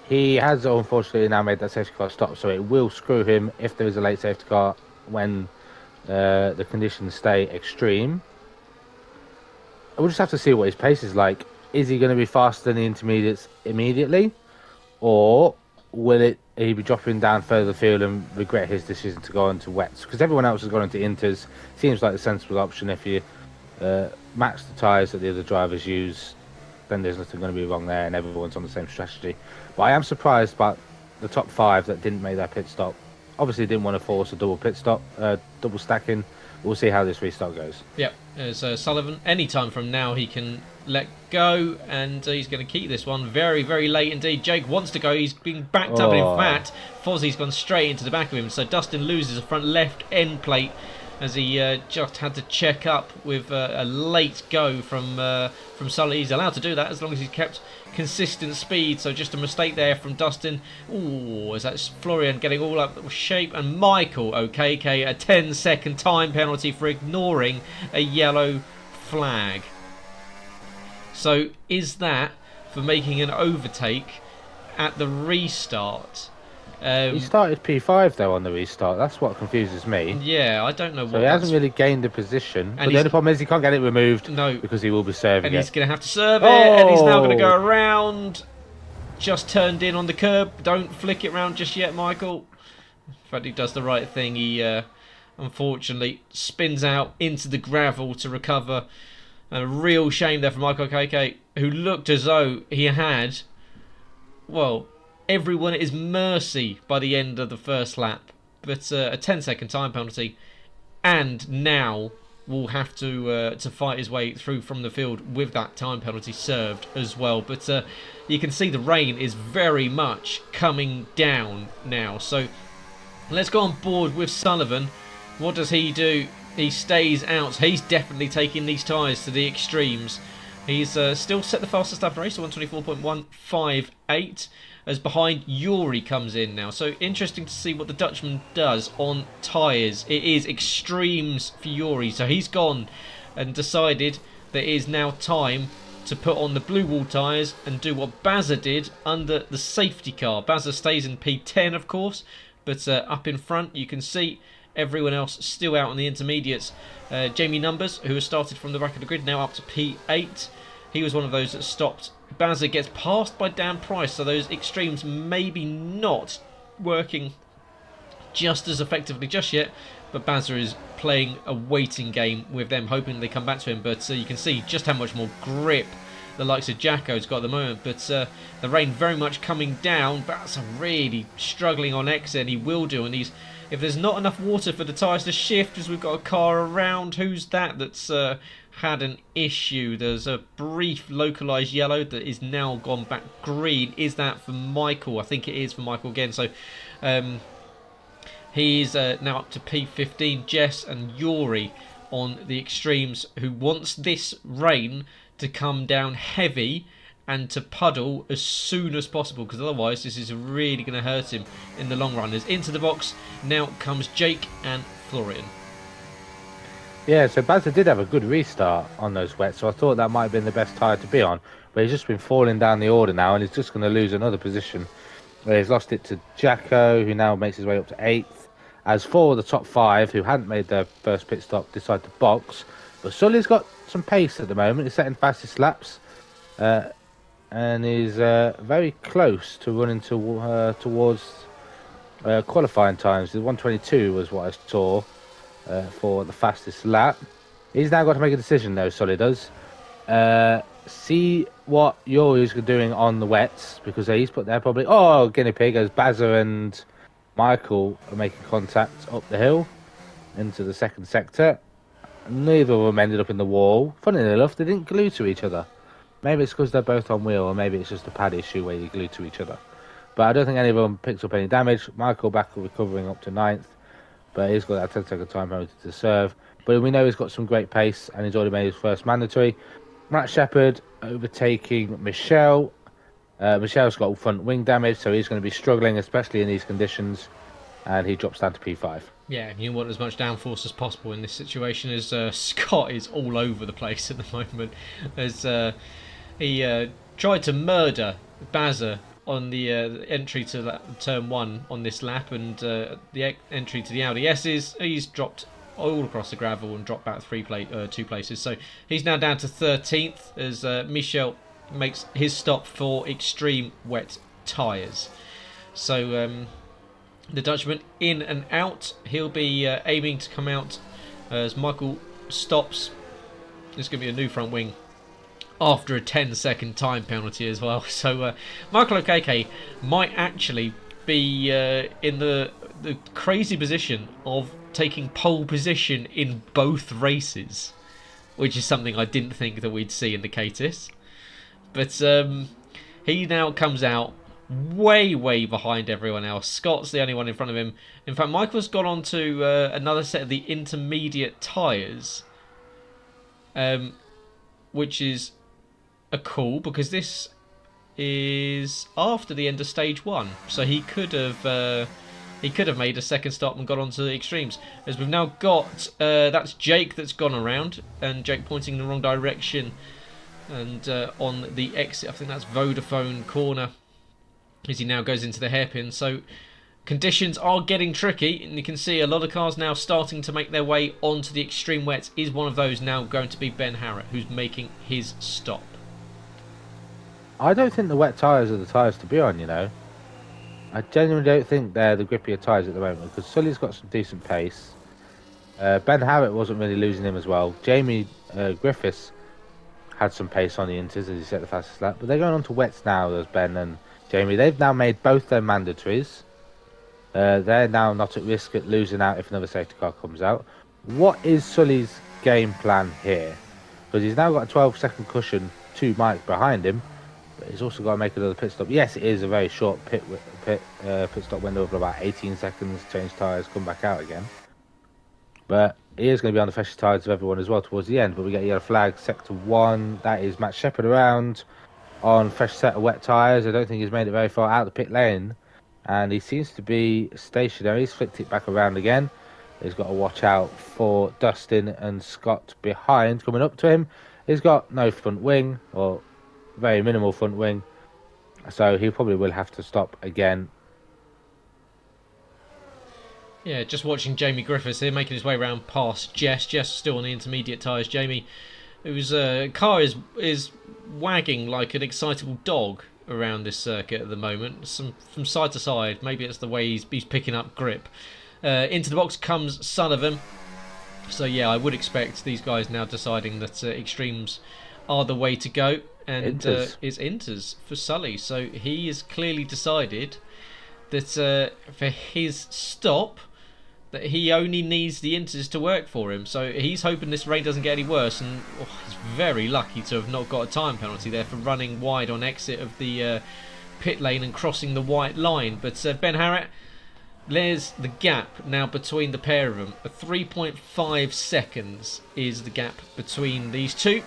he has unfortunately now made that safety car stop, so it will screw him if there is a late safety car when the conditions stay extreme. We'll just have to see what his pace is like. Is he going to be faster than the intermediates immediately, or will he be dropping down further field and regret his decision to go into wets? Because everyone else has gone into inters. Seems like the sensible option. If you match the tyres that the other drivers use, then there's nothing going to be wrong there, and everyone's on the same strategy. But I am surprised about the top 5 that didn't make that pit stop. Obviously didn't want to force a double pit stop, double stacking, we'll see how this restart goes. Yep, as Sullivan, any time from now he can let go, and he's going to keep this one very, very late indeed. Jake wants to go, he's being backed up, and in fact, Fozzie's gone straight into the back of him, so Dustin loses a front left end plate as he just had to check up with a late go from Sully. He's allowed to do that as long as he's kept consistent speed, so just a mistake there from Dustin. Ooh, as that's Florian getting all up with shape, and Michael O'Kk, a 10-second time penalty for ignoring a yellow flag. So is that for making an overtake at the restart? He started P5 though on the restart. That's what confuses me. Yeah, I don't know. So he hasn't really gained a position. But the only problem is he can't get it removed. No, because he will be serving and it. he's going to have to serve it, and he's now going to go around. Just turned in on the curb. Don't flick it round just yet, Michael. In fact, he does the right thing. He unfortunately spins out into the gravel to recover. And a real shame there for Michael KK, who looked as though he had, well, everyone at his mercy by the end of the first lap. But a 10-second time penalty, and now will have to fight his way through from the field with that time penalty served as well. But you can see the rain is very much coming down now. So let's go on board with Sullivan. What does he do? He stays out. He's definitely taking these tyres to the extremes. He's still set the fastest lap in the race, 124.158, as behind Yuri comes in now. So interesting to see what the Dutchman does on tyres. It is extremes for Yuri, so he's gone and decided that it is now time to put on the blue wall tyres and do what Bazza did under the safety car. Bazza stays in P10, of course, but up in front you can see everyone else still out on the intermediates. Jamie Numbers, who has started from the back of the grid, now up to P8. He was one of those that stopped. Bazza gets passed by Dan Price, so those extremes maybe not working just as effectively just yet, but Bazza is playing a waiting game with them, hoping they come back to him. But you can see just how much more grip the likes of Jacko's got at the moment. But the rain very much coming down. Bazza really struggling on exit. He will do, and if there's not enough water for the tyres to shift, as we've got a car around, who's that's had an issue? There's a brief localised yellow that is now gone back green. Is that for Michael? I think it is for Michael again. So he's now up to P15. Jess and Yuri on the extremes, who wants this rain to come down heavy and to puddle as soon as possible, because otherwise this is really going to hurt him in the long run. As into the box now comes Jake and Florian. Yeah, so Bazza did have a good restart on those wets, so I thought that might have been the best tyre to be on, but he's just been falling down the order now, and he's just going to lose another position. He's lost it to Jacko, who now makes his way up to 8th, as 4 of the top 5 who hadn't made their first pit stop decide to box. But Sully's got some pace at the moment. He's setting fastest laps, and is very close to running towards qualifying times. The 122 was what I saw for the fastest lap. He's now got to make a decision though, Sully does. See what Yuri's doing on the wets, because he's put there probably, guinea pig, as Bazza and Michael are making contact up the hill into the second sector. Neither of them ended up in the wall. Funny enough, they didn't glue to each other. Maybe it's because they're both on wheel, or maybe it's just a pad issue where you glue to each other. But I don't think any of them picked up any damage. Michael back recovering up to 9th, but he's got that 10-second time penalty to serve. But we know he's got some great pace, and he's already made his first mandatory. Matt Shepherd overtaking Michelle. Michelle's got front wing damage, so he's going to be struggling, especially in these conditions, and he drops down to P5. Yeah, you want as much downforce as possible in this situation, as Scott is all over the place at the moment, as he tried to murder Bazza on the entry to turn 1 on this lap, and the entry to the Audi S's. He's dropped all across the gravel and dropped back 2 places. So he's now down to 13th as Michel makes his stop for extreme wet tyres. So the Dutchman in and out. He'll be aiming to come out as Michael stops. There's going to be a new front wing after a 10-second time penalty as well. So Michael Okeke might actually be in the crazy position of taking pole position in both races, which is something I didn't think that we'd see in the KTIS. But he now comes out way behind everyone else. Scott's the only one in front of him. In fact, Michael's gone on to another set of the intermediate tyres, which is a cool, because this is after the end of stage 1, so he could have made a second stop and got onto the extremes. As we've now got that's Jake that's gone around, and Jake pointing in the wrong direction, and on the exit, I think that's Vodafone corner, as he now goes into the hairpin. So conditions are getting tricky, and you can see a lot of cars now starting to make their way onto the extreme wets. Is one of those now going to be Ben Harrett, who's making his stop? I don't think the wet tyres are the tyres to be on, you know. I genuinely don't think they're the grippier tyres at the moment, because Sully's got some decent pace. Ben Harrett wasn't really losing him as well. Jamie Griffiths had some pace on the inters as he set the fastest lap, but they're going on to wets now, there's Ben and Jamie. They've now made both their mandatories. They're now not at risk at losing out if another safety car comes out. What is Sully's game plan here? Because he's now got a 12-second cushion, 2 mics behind him, but he's also got to make another pit stop. Yes, it is a very short pit stop window of about 18 seconds, change tyres, come back out again. But he is going to be on the freshest tyres of everyone as well towards the end. But we get a yellow flag, sector 1. That is Matt Shepherd around on fresh set of wet tyres. I don't think he's made it very far out of the pit lane, and he seems to be stationary. He's flicked it back around again. He's got to watch out for Dustin and Scott behind coming up to him. He's got no front wing, or very minimal front wing, so he probably will have to stop again. Yeah, just watching Jamie Griffiths here making his way around past Jess. Jess still on the intermediate tyres. Jamie, whose car is wagging like an excitable dog around this circuit at the moment, from side to side. Maybe it's the way he's picking up grip. Into the box comes Sullivan. So yeah, I would expect these guys now deciding that extremes are the way to go, and it's inters for Sully. So he has clearly decided that for his stop, that he only needs the inters to work for him. So he's hoping this rain doesn't get any worse, and he's very lucky to have not got a time penalty there for running wide on exit of the pit lane and crossing the white line. But Ben Harrett, there's the gap now between the pair of them. 3.5 seconds is the gap between these two.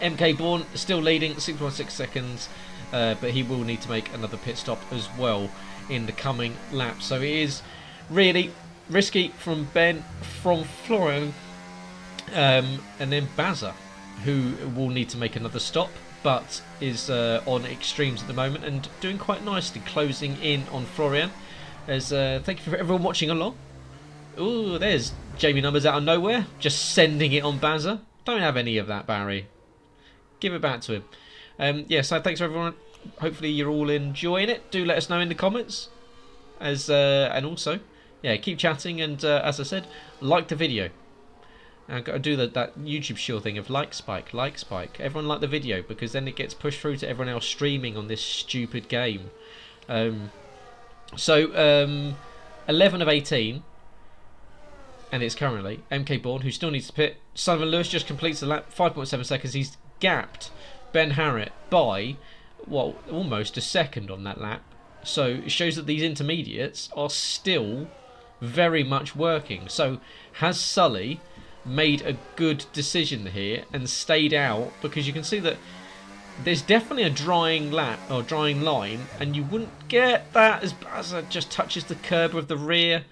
MK Bourne still leading, 6.6 seconds, but he will need to make another pit stop as well in the coming lap. So it is really risky from Ben, from Florian, and then Bazza, who will need to make another stop, but is on extremes at the moment and doing quite nicely, closing in on Florian. As thank you for everyone watching along. Ooh, there's Jamie Numbers out of nowhere, just sending it on Bazza. Don't have any of that, Barry. Give it back to him. Yeah, so thanks for everyone. Hopefully you're all enjoying it. Do let us know in the comments. And also, yeah, keep chatting, and as I said, like the video. I've got to do that YouTube shield thing of like spike. Everyone like the video, because then it gets pushed through to everyone else streaming on this stupid game. So 11 of 18, and it's currently MK Bourne, who still needs to pit. Sullivan Lewis just completes the lap, 5.7 seconds. He's gapped Ben Harrett by, well, almost a second on that lap. So it shows that these intermediates are still very much working. So has Sully made a good decision here and stayed out? Because you can see that there's definitely a drying lap or drying line, and you wouldn't get that as Bazza just touches the curb of the rear.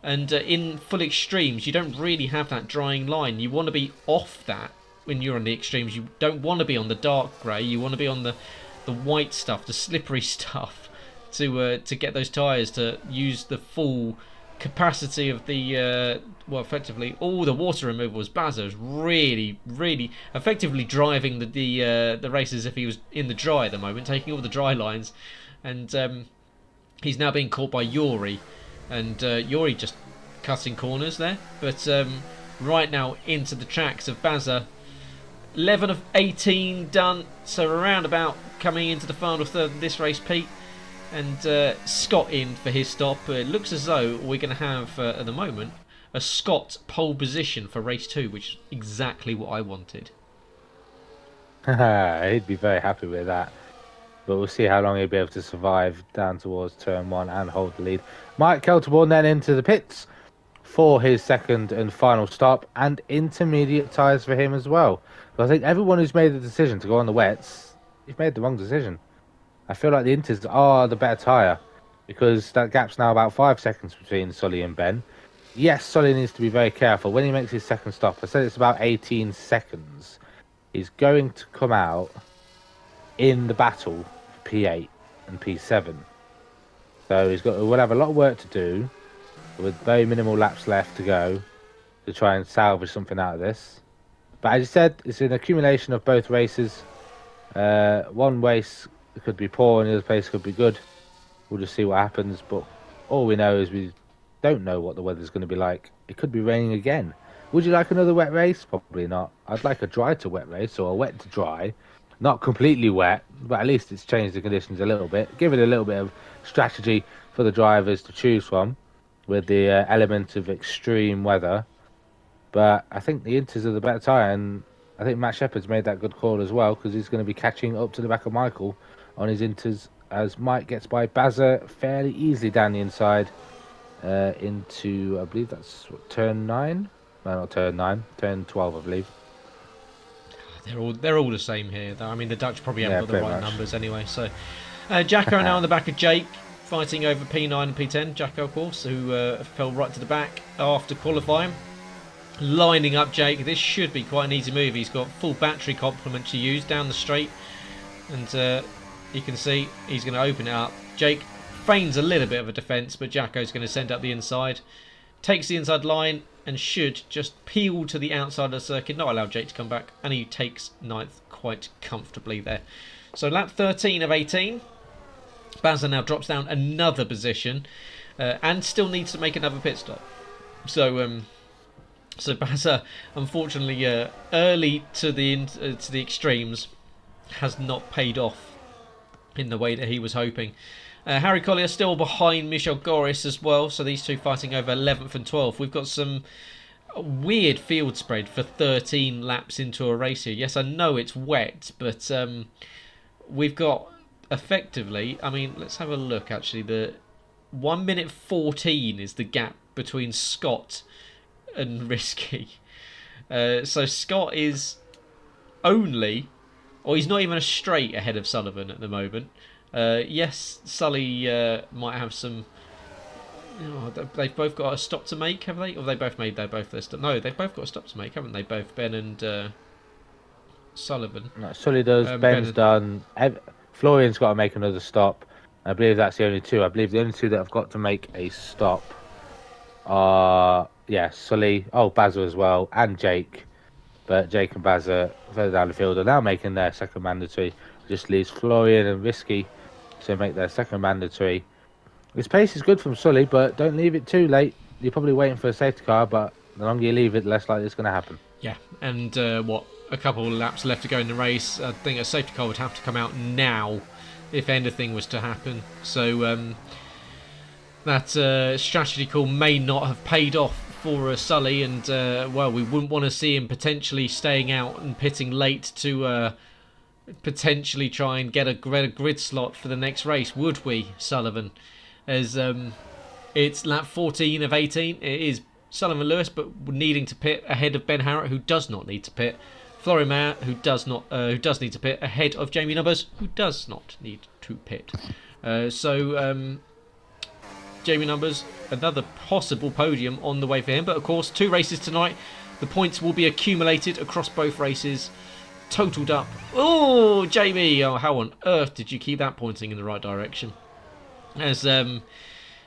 And in full extremes, you don't really have that drying line. You want to be off that when you're on the extremes. You don't want to be on the dark grey. You want to be on the white stuff, the slippery stuff, to get those tyres to use the full capacity of the well, effectively all the water removals. Bazza is really effectively driving the race as if he was in the dry at the moment, taking all the dry lines, and he's now being caught by Yuri, and Yuri just cutting corners there. But right now into the tracks of Bazza. 11 of 18 done, so around about coming into the final third of this race, Pete. And Scott in for his stop. It looks as though we're going to have, at the moment, a Scott pole position for race 2, which is exactly what I wanted. He'd be very happy with that. But we'll see how long he'll be able to survive down towards turn 1 and hold the lead. Mike Kelterborn then into the pits for his second and final stop, and intermediate tyres for him as well. But I think everyone who's made the decision to go on the wets, you've made the wrong decision. I feel like the Inters are the better tyre, because that gap's now about 5 seconds between Sully and Ben. Yes, Sully needs to be very careful. When he makes his second stop, I said it's about 18 seconds. He's going to come out in the battle for P8 and P7. So we'll have a lot of work to do with very minimal laps left to go to try and salvage something out of this. But as you said, it's an accumulation of both races. One race could be poor and the other place could be good. We'll just see what happens. But all we know is we don't know what the weather's going to be like. It could be raining again. Would you like another wet race? Probably not. I'd like a dry to wet race, or a wet to dry. Not completely wet, but at least it's changed the conditions a little bit. Give it a little bit of strategy for the drivers to choose from, with the element of extreme weather. But I think the Inters are the better tyre, and I think Matt Shepherd's made that good call as well, because he's going to be catching up to the back of Michael on his Inters, as Mike gets by Bazza fairly easily down the inside into, I believe that's turn 9? No, not turn 9, turn 12, I believe. They're all the same here. I mean, the Dutch probably haven't got the right much. numbers anyway. So, Jacko now on the back of Jake, fighting over P9 and P10. Jacko, of course, who fell right to the back after qualifying. Lining up Jake. This should be quite an easy move. He's got full battery complement to use down the straight. And you can see he's going to open it up. Jake feigns a little bit of a defence, but Jacko's going to send up the inside. Takes the inside line and should just peel to the outside of the circuit, not allow Jake to come back, and he takes 9th quite comfortably there. So lap 13 of 18. Bazza now drops down another position and still needs to make another pit stop. So Bazza, unfortunately, early to the extremes, has not paid off in the way that he was hoping. Harry Collier still behind Michel Goris as well, so these two fighting over 11th and 12th. We've got some weird field spread for 13 laps into a race here. Yes, I know it's wet, but we've got effectively, I mean, let's have a look actually. The 1 minute 14 is the gap between Scott and Risky. So Scott is only, or he's not even a straight ahead of Sullivan at the moment. Yes, Sully might have some. They've both got a stop to make, have they? Or they both made their stop? No, they've both got a stop to make, haven't they? Both Ben and Sullivan. No, Sully does. Ben's done. Florian's got to make another stop. I believe that's the only two. I believe the only two that have got to make a stop are Sully, Bazza as well, and Jake. But Jake and Bazza further down the field are now making their second mandatory. Just leaves Florian and Risky to make their second mandatory. This pace is good from Sully, but don't leave it too late. You're probably waiting for a safety car, but the longer you leave it, the less likely it's going to happen. Yeah, and a couple of laps left to go in the race. I think a safety car would have to come out now if anything was to happen. So that strategy call may not have paid off for Sully, and we wouldn't want to see him potentially staying out and pitting late to potentially try and get a grid slot for the next race, would we, Sullivan? As it's lap 14 of 18. It is Sullivan Lewis, but needing to pit ahead of Ben Harrott, who does not need to pit. Florian Mayer, who does need to pit, ahead of Jamie Numbers, who does not need to pit. Jamie Numbers, another possible podium on the way for him. But of course, 2 races tonight. The points will be accumulated across both races, totaled up. Oh, Jamie! Oh, how on earth did you keep that pointing in the right direction? As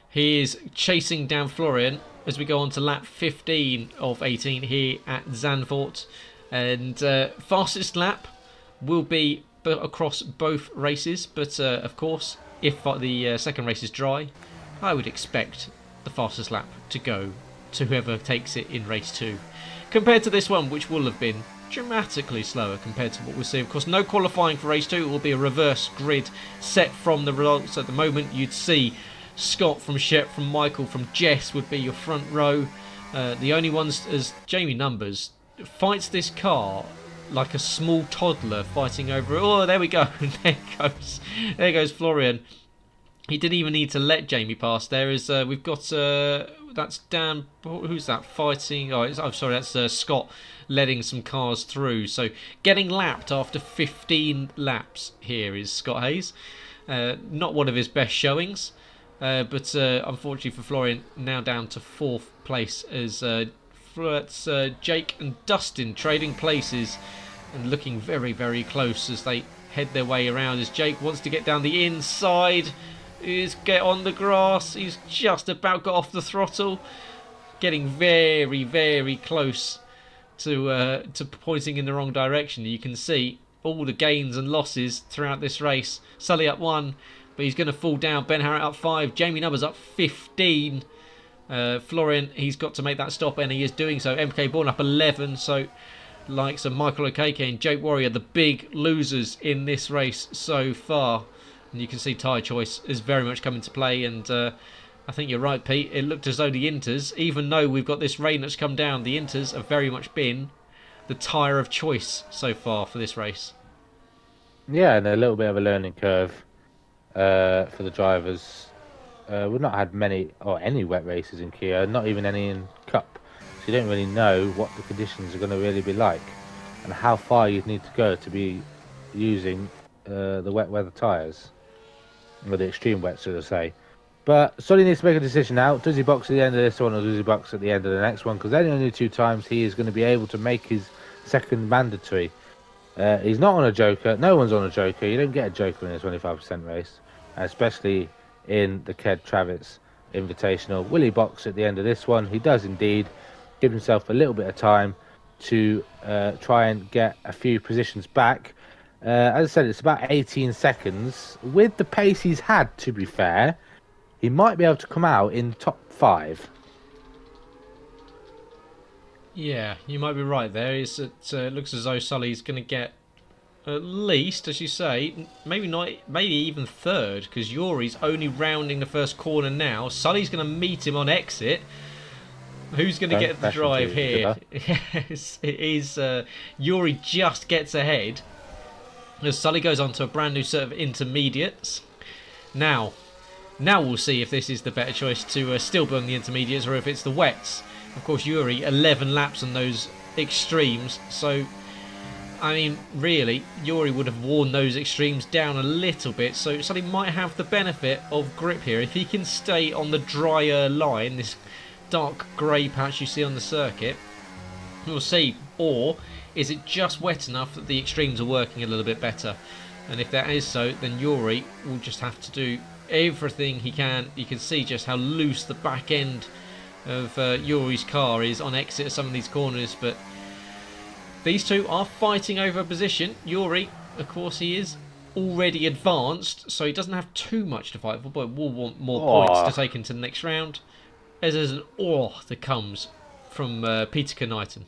he is chasing down Florian as we go on to lap 15 of 18 here at Zandvoort. And fastest lap will be across both races. But of course, if the second race is dry, I would expect the fastest lap to go to whoever takes it in race 2. Compared to this one, which will have been dramatically slower compared to what we'll see. Of course, no qualifying for race 2. It will be a reverse grid set from the results. At the moment, you'd see Scott from Shep, from Michael, from Jess would be your front row. The only ones as Jamie Numbers fights this car like a small toddler fighting over it. Oh, there we go. There goes Florian. He didn't even need to let Jamie pass. There is we've got that's Dan. Who's that fighting? Oh, I'm sorry, that's Scott letting some cars through. So getting lapped after 15 laps here is Scott Hayes. Not one of his best showings, but unfortunately for Florian, now down to 4th place as Jake and Dustin trading places and looking very, very close as they head their way around. As Jake wants to get down the inside, is get on the grass. He's just about got off the throttle, getting very, very close to pointing in the wrong direction. You can see all the gains and losses throughout this race. Sully up 1, but he's going to fall down. Ben Harrett up 5. Jamie Numbers up 15. Florian, he's got to make that stop, and he is doing so. MK Bourne up 11. So, likes of Michael Okeke and Jake Warrior, the big losers in this race so far. And you can see tyre choice is very much come into play. And I think you're right, Pete. It looked as though the Inters, even though we've got this rain that's come down, the Inters have very much been the tyre of choice so far for this race. Yeah, and a little bit of a learning curve for the drivers. We've not had many or any wet races in Kia, not even any in Cup. So you don't really know what the conditions are going to really be like and how far you'd need to go to be using the wet weather tyres. Or the extreme wet, so to say. But Sully needs to make a decision now. Does he box at the end of this one or does he box at the end of the next one? Because then only 2 times he is going to be able to make his second mandatory. He's not on a joker. No one's on a joker. You don't get a joker in a 25% race, especially in the Ked Travitz Invitational. Will he box at the end of this one? He does indeed. Give himself a little bit of time to try and get a few positions back. As I said, it's about 18 seconds. With the pace he's had, to be fair, he might be able to come out in top 5. Yeah, you might be right there. It looks as though Sully's going to get at least, as you say, maybe even 3rd, because Yuri's only rounding the first corner now. Sully's going to meet him on exit. Who's going to get the drive here? Yes, it is. Yuri just gets ahead as Sully goes on to a brand new set of intermediates. Now we'll see if this is the better choice to still burn the intermediates or if it's the wets. Of course, Yuri, 11 laps on those extremes. So, I mean, really, Yuri would have worn those extremes down a little bit. So, Sully might have the benefit of grip here. If he can stay on the drier line, this dark grey patch you see on the circuit, we'll see. Or is it just wet enough that the extremes are working a little bit better? And if that is so, then Yuri will just have to do everything he can. You can see just how loose the back end of Yuri's car is on exit of some of these corners, but these two are fighting over a position. Yuri, of course, he is already advanced, so he doesn't have too much to fight for, but will want more points to take into the next round, as there's an that comes from Peter Knighton.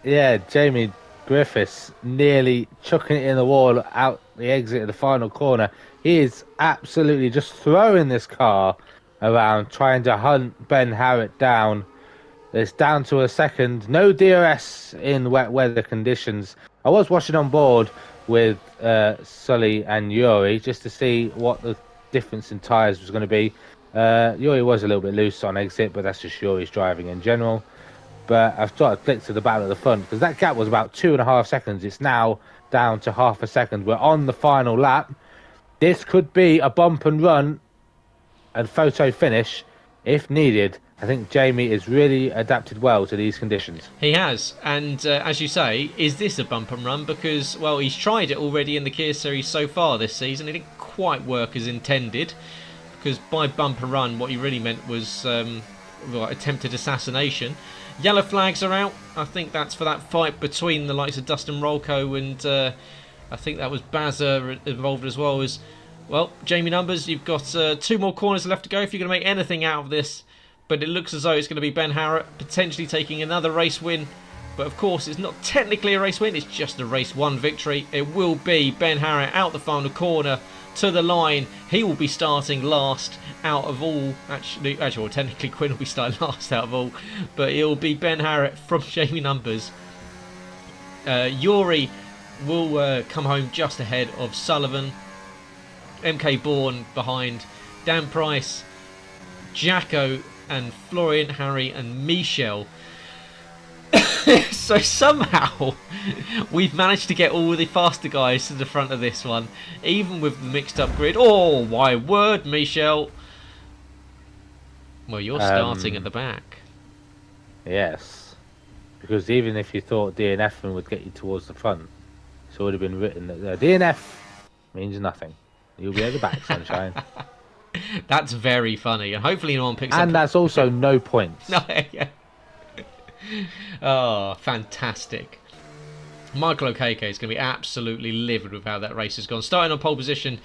Yeah, Jamie Griffiths nearly chucking it in the wall out the exit of the final corner. He is absolutely just throwing this car around, trying to hunt Ben Harrett down. It's down to a second. No DRS in wet weather conditions. I was watching on board with Sully and Yuri just to see what the difference in tyres was going to be. Yuri was a little bit loose on exit, but that's just Yuri's driving in general. But I've tried to click to the battle at the front because that gap was about 2.5 seconds. It's now down to half a second. We're on the final lap. This could be a bump and run and photo finish if needed. I think Jamie is really adapted well to these conditions. He has, and as you say, is this a bump and run? Because, well, he's tried it already in the Kia Series so far this season. It didn't quite work as intended, because by bump and run, what he really meant was attempted assassination. Yellow flags are out. I think that's for that fight between the likes of Dustin Rolko and I think that was Bazza involved as well. As well, Jamie Numbers, you've got 2 more corners left to go if you're going to make anything out of this. But it looks as though it's going to be Ben Harrett potentially taking another race win But of course, it's not technically a race win, it's just a race 1 victory. It will be Ben Harritt out the final corner to the line. He will be starting last out of all. Actually, well, technically Quinn will be starting last out of all, but it will be Ben Harritt from Jamie Numbers. Yuri will come home just ahead of Sullivan. MK Bourne behind. Dan Price, Jacko, and Florian, Harry, and Michel. So somehow we've managed to get all the faster guys to the front of this one, even with the mixed up grid. Oh my word, Michel. Well, you're starting at the back. Yes, because even if you thought DNF would get you towards the front, it's already been written that DNF means nothing. You'll be at the back, sunshine. That's very funny, and hopefully no one picks up. And that's also no points. No, yeah. Oh, fantastic. Michael Okeke is going to be absolutely livid with how that race has gone. Starting on pole position,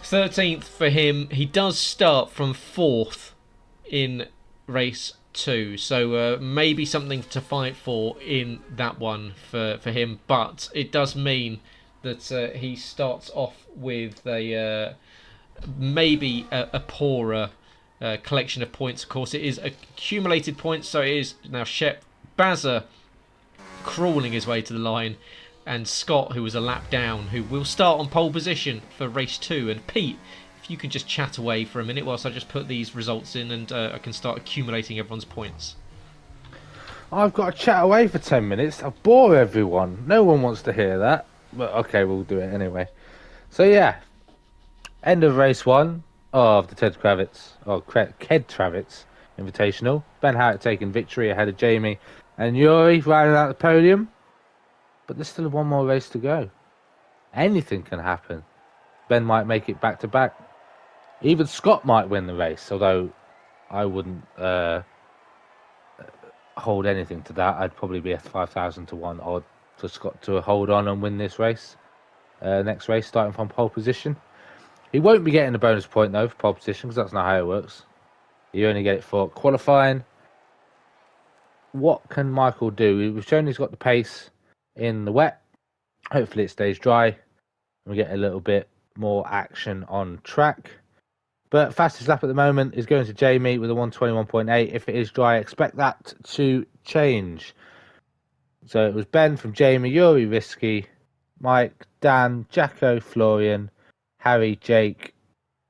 13th for him. He does start from 4th in race 2, so maybe something to fight for in that one for him. But it does mean that he starts off with a maybe a poorer collection of points. Of course, it is accumulated points, so it is now Shep Bazza crawling his way to the line, and Scott, who was a lap down, who will start on pole position for race 2. And Pete, if you could just chat away for a minute whilst I just put these results in, and I can start accumulating everyone's points. I've got to chat away for 10 minutes. I bore everyone. No one wants to hear that. But okay, we'll do it anyway. So yeah, end of race 1 of the Ked Travitz Invitational. Ben Harritt taking victory ahead of Jamie and Yuri rounding out the podium. But there's still one more race to go. Anything can happen. Ben might make it back to back. Even Scott might win the race, although I wouldn't hold anything to that. I'd probably be a 5,000 to 1 odd for Scott to hold on and win this race. Next race, starting from pole position. He won't be getting a bonus point though for pole position, because that's not how it works. You only get it for qualifying. What can Michael do? We've shown he's got the pace in the wet. Hopefully it stays dry and we get a little bit more action on track. But fastest lap at the moment is going to Jamie with a 121.8. If it is dry, expect that to change. So it was Ben from Jamie, Yuri, Risky, Mike, Dan, Jacko, Florian, Harry, Jake,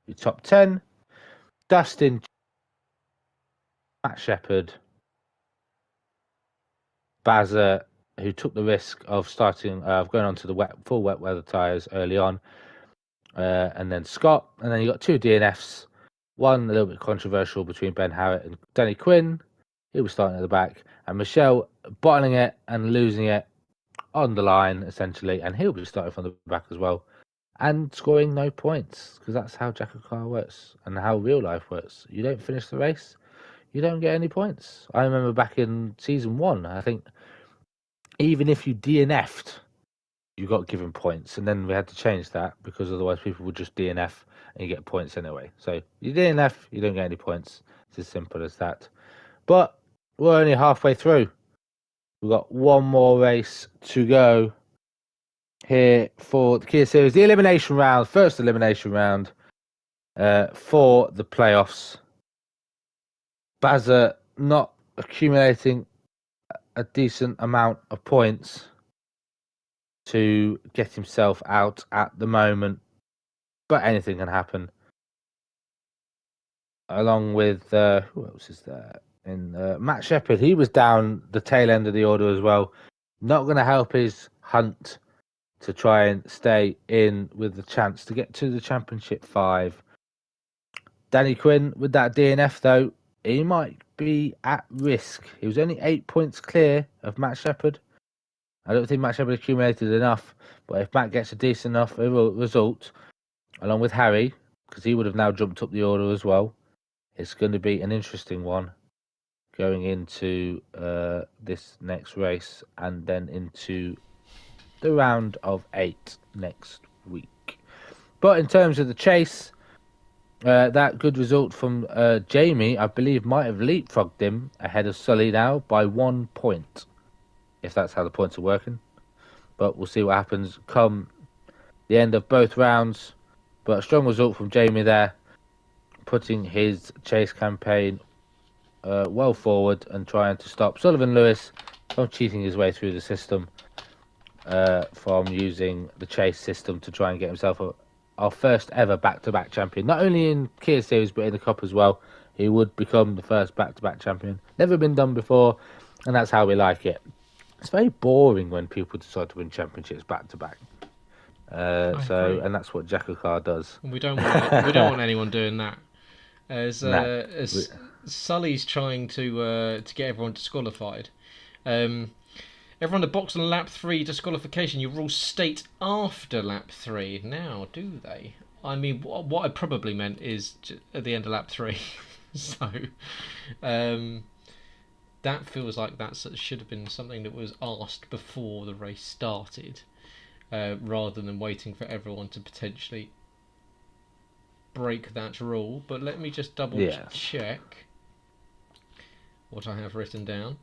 your top 10. Dustin, Matt Shepherd, Bazza, who took the risk of starting, going on to the full wet weather tyres early on. And then Scott. And then you got 2 DNFs. One a little bit controversial between Ben Harritt and Danny Quinn. He was starting at the back. And Michelle bottling it and losing it on the line, essentially. And he'll be starting from the back as well. And scoring no points. Because that's how Jackocar works. And how real life works. You don't finish the race, you don't get any points. I remember back in season 1, I think, even if you DNF'd, you got given points. And then we had to change that, because otherwise people would just DNF and you get points anyway. So you DNF, you don't get any points. It's as simple as that. But we're only halfway through. We've got one more race to go here for the Kia Series. The elimination round, first elimination round for the playoffs. Bazza not accumulating a decent amount of points to get himself out at the moment, but anything can happen. Along with who else is there? In Matt Shepherd, he was down the tail end of the order as well. Not going to help his hunt to try and stay in with the chance to get to the Championship 5. Danny Quinn with that DNF though, he might be at risk. He was only 8 points clear of Matt Shepherd. I don't think Matt Shepherd accumulated enough, but if Matt gets a decent enough result, along with Harry, because he would have now jumped up the order as well, it's going to be an interesting one going into this next race and then into the round of 8 next week. But in terms of the chase, that good result from Jamie, I believe, might have leapfrogged him ahead of Sully now by 1 point. if that's how the points are working. But we'll see what happens come the end of both rounds. But a strong result from Jamie there, putting his chase campaign well forward and trying to stop Sullivan Lewis from cheating his way through the system, from using the chase system to try and get himself our first ever back-to-back champion. Not only in Kia Series, but in the Cup as well. He would become the first back-to-back champion. Never been done before, and that's how we like it. It's very boring when people decide to win championships back-to-back. And that's what Jackocar does. We don't want anyone doing that. As Sully's trying to get everyone disqualified. Everyone that boxed on lap 3 disqualification, your rules state after lap 3. Now, do they? I mean, what I probably meant is at the end of lap 3. So, that feels like that should have been something that was asked before the race started, rather than waiting for everyone to potentially break that rule. But let me just double check what I have written down.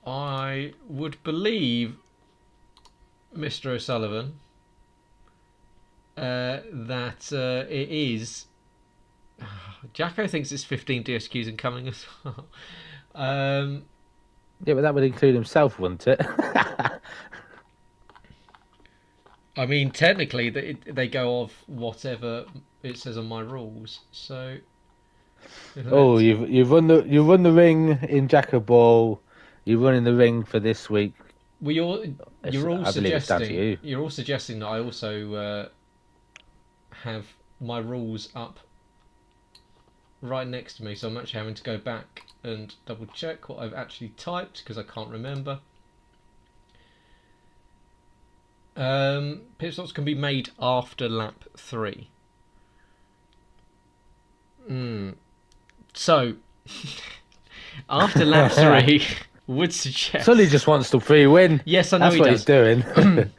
I would believe, Mr. O'Sullivan, that it is. Jacko thinks it's 15 DSQs incoming as well. Yeah, but that would include himself, wouldn't it? I mean, technically, they go off whatever it says on my rules. So. Oh, you've run the ring in Jacko. You're running the ring for this week. Well, you're all suggesting. You're all suggesting that I also have my rules up right next to me, so I'm actually having to go back and double check what I've actually typed because I can't remember. Pit stops can be made after lap 3. So, after lap 3, would suggest... Sully just wants the free win. Yes, I know he does. That's what he's doing.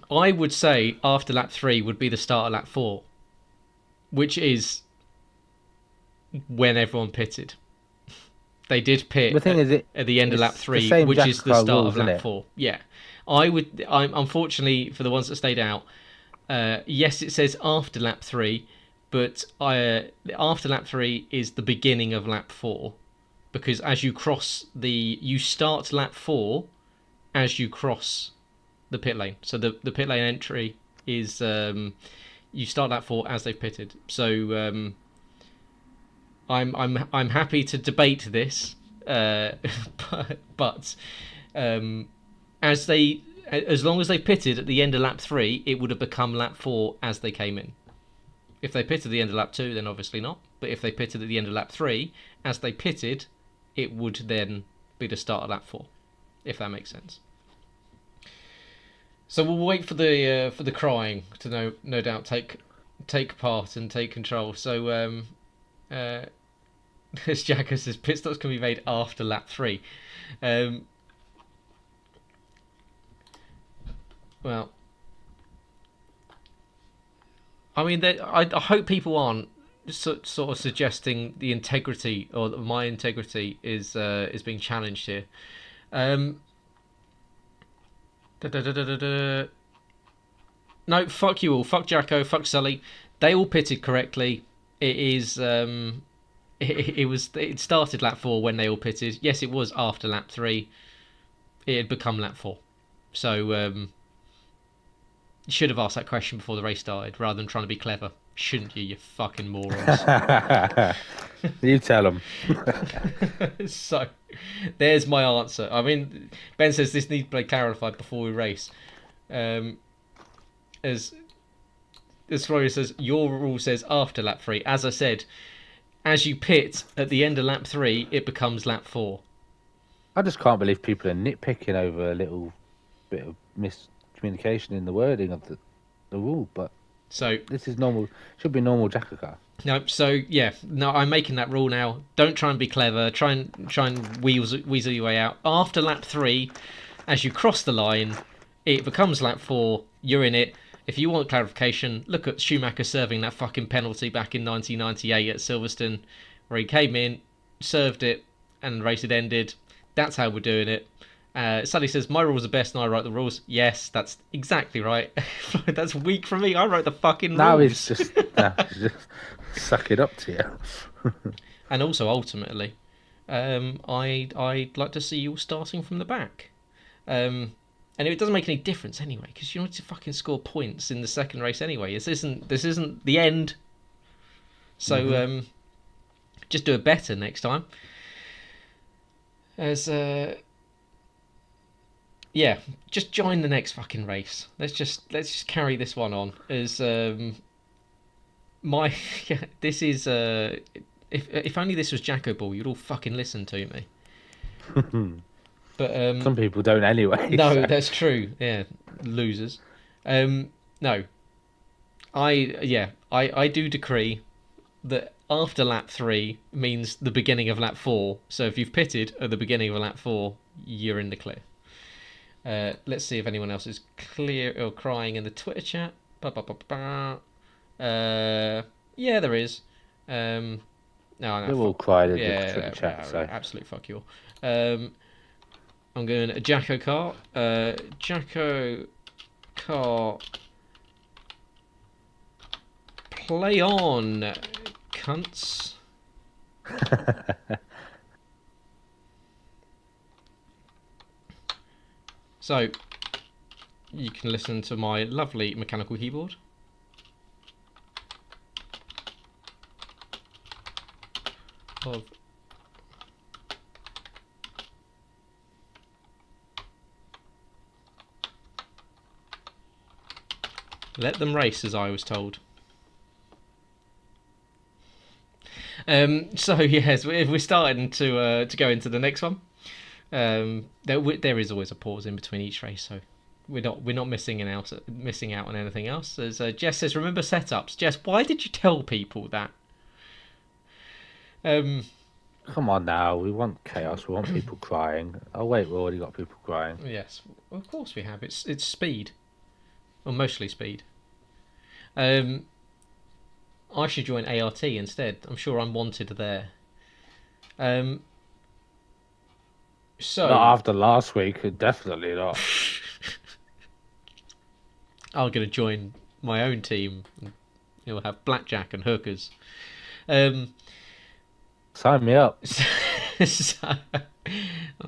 I would say after lap 3 would be the start of lap 4, which is when everyone pitted. They did pit the thing is, at the end of lap 3, which is the start of lap 4. Yeah. I'm unfortunately, for the ones that stayed out, yes, it says after lap 3, but after lap 3 is the beginning of lap 4, because as you you start lap 4 as you cross the pit lane. So the pit lane entry is you start lap 4 as they've pitted. So I'm happy to debate this, but as long as they pitted at the end of lap 3, it would have become lap 4 as they came in. If they pitted at the end of lap 2, then obviously not. But if they pitted at the end of lap 3, as they pitted, it would then be the start of lap 4, if that makes sense. So we'll wait for the crying to no doubt take part and take control. So as Jacko says, pit stops can be made after lap 3. Well, I mean, I hope people aren't sort of suggesting the integrity or that my integrity is being challenged here. No, fuck you all. Fuck Jacko. Fuck Sully. They all pitted correctly. It is. It started lap 4 when they all pitted. Yes, it was after lap 3. It had become lap 4. So you should have asked that question before the race started, rather than trying to be clever. Shouldn't you, you fucking morons? You tell them. So, there's my answer. I mean, Ben says this needs to be clarified before we race. As Florian says, your rule says after lap 3. As I said, as you pit at the end of lap 3, it becomes lap 4. I just can't believe people are nitpicking over a little bit of miscommunication in the wording of the rule, but so this is normal. Should be normal Jackocar. No, so yeah, no, I'm making that rule now. Don't try and be clever. Try and weasel your way out. After lap 3, as you cross the line, it becomes lap 4. You're in it. If you want clarification, look at Schumacher serving that fucking penalty back in 1998 at Silverstone, where he came in, served it, and the race had ended. That's how we're doing it. Sally says, my rules are best and I write the rules. Yes, that's exactly right. That's weak from me. I wrote the fucking rules. Now he's just suck it up to you. And also, ultimately, I'd like to see you all starting from the back. And it doesn't make any difference anyway, because you need to fucking score points in the second race anyway. This isn't the end. So just do it better next time. Just join the next fucking race. Let's just carry this one on. This is if only this was Jacko Ball, you'd all fucking listen to me. But some people don't anyway. No, so. That's true. Yeah, losers. No, I do decree that after lap 3 means the beginning of lap 4. So if you've pitted at the beginning of lap 4, you're in the clear. Let's see if anyone else is clear or crying in the Twitter chat. Yeah, there is. No, They're all crying in the Twitter chat. So. Absolute fuck you all. I'm going Jackocar. Jackocar. Play on, cunts. So, you can listen to my lovely mechanical keyboard. Let them race, as I was told. So yes, we're starting to go into the next one. There is always a pause in between each race, so we're not missing out on anything else. As Jess says, remember setups. Jess, why did you tell people that? Come on now, we want chaos. We want people crying. Oh wait, we already got people crying. Yes, of course we have. It's speed, or mostly speed. I should join ART instead. I'm sure I'm wanted there. So not after last week, definitely not. I'm going to join my own team. You'll have blackjack and hookers. Sign me up. So,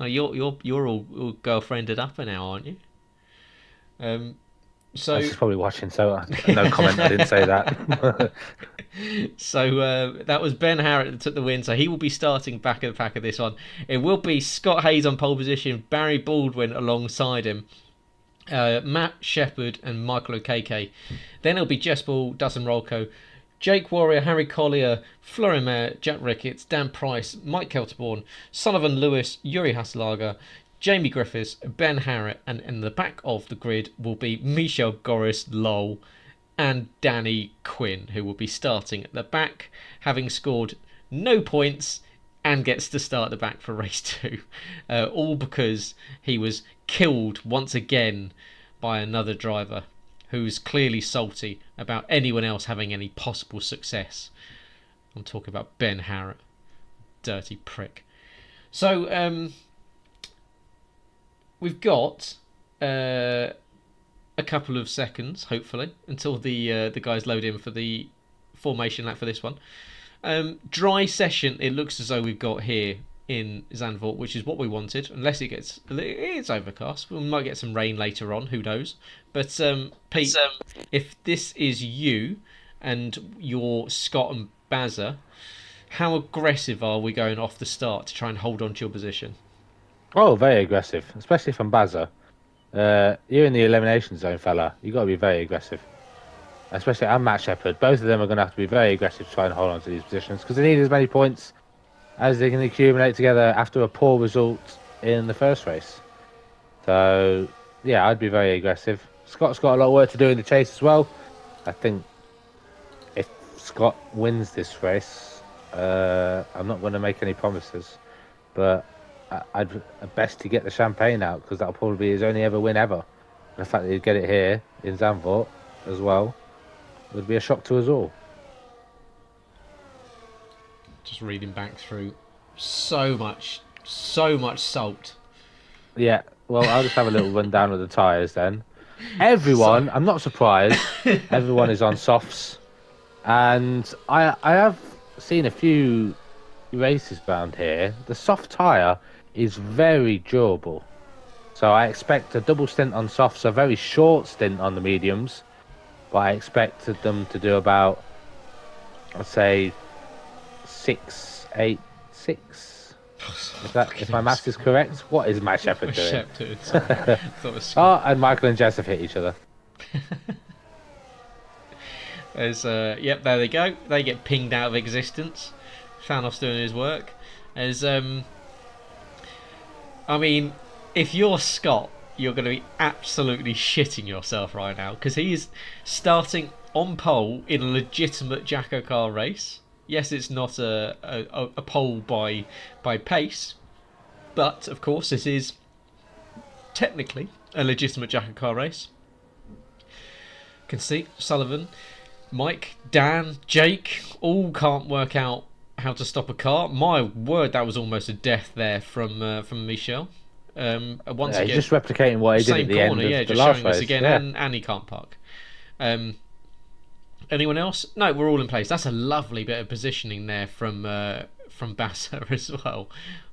you're all girlfriended up now, aren't you? So She's probably watching, so no comment. I didn't say that. So that was Ben Harrett that took the win. So he will be starting back at the pack of this one. It will be Scott Hayes on pole position, Barry Baldwin alongside him, Matt Shepherd and Michael O'Keke. Then it'll be Jess Ball, Dustin Rolko, Jake Warrior, Harry Collier, Florian Mayer, Jack Ricketts, Dan Price, Mike Kelterborn, Sullivan Lewis, Yuri Haslager, Jamie Griffiths, Ben Harrett, and in the back of the grid will be Michel Goris, Lowell, and Danny Quinn, who will be starting at the back, having scored no points and gets to start at the back for race 2. All because he was killed once again by another driver who's clearly salty about anyone else having any possible success. I'm talking about Ben Harrett. Dirty prick. So, we've got a couple of seconds, hopefully, until the guys load in for the formation lap for this one. Dry session, it looks as though we've got here in Zandvoort, which is what we wanted, unless it's overcast. We might get some rain later on, who knows. But Pete, if this is you and you're Scott and Bazza, how aggressive are we going off the start to try and hold on to your position? Oh, very aggressive, especially from Bazza. You're in the elimination zone, fella. You've got to be very aggressive. Especially, and Matt Shepherd. Both of them are going to have to be very aggressive to try and hold on to these positions because they need as many points as they can accumulate together after a poor result in the first race. So, yeah, I'd be very aggressive. Scott's got a lot of work to do in the chase as well. I think if Scott wins this race, I'm not going to make any promises, but I'd best to get the champagne out because that'll probably be his only ever win ever. The fact that he'd get it here in Zandvoort, as well would be a shock to us all. Just reading back through, so much salt. Yeah, well, I'll just have a little rundown of the tyres then. Everyone, I'm not surprised, everyone is on softs. And I have seen a few races around here. The soft tyre is very durable. So I expect a double stint on softs, a very short stint on the mediums. But I expected them to do about, I'd say, 6, 8, 6. If my maths is correct, what is Matt Shepherd doing? Oh, and Michael and Jess have hit each other. There's yep, there they go. They get pinged out of existence. Thanos doing his work. As I mean, if you're Scott, you're going to be absolutely shitting yourself right now, because he is starting on pole in a legitimate Jackocar race. Yes, it's not a pole by pace, but of course it is technically a legitimate Jackocar race. Can see Sullivan, Mike, Dan, Jake all can't work out how to stop a car. My word, that was almost a death there from Michel. Once again, he's just replicating what he did at the corner, end of just the last showing race. us again, and he can't park. Anyone else? No, we're all in place. That's a lovely bit of positioning there from Basser as well.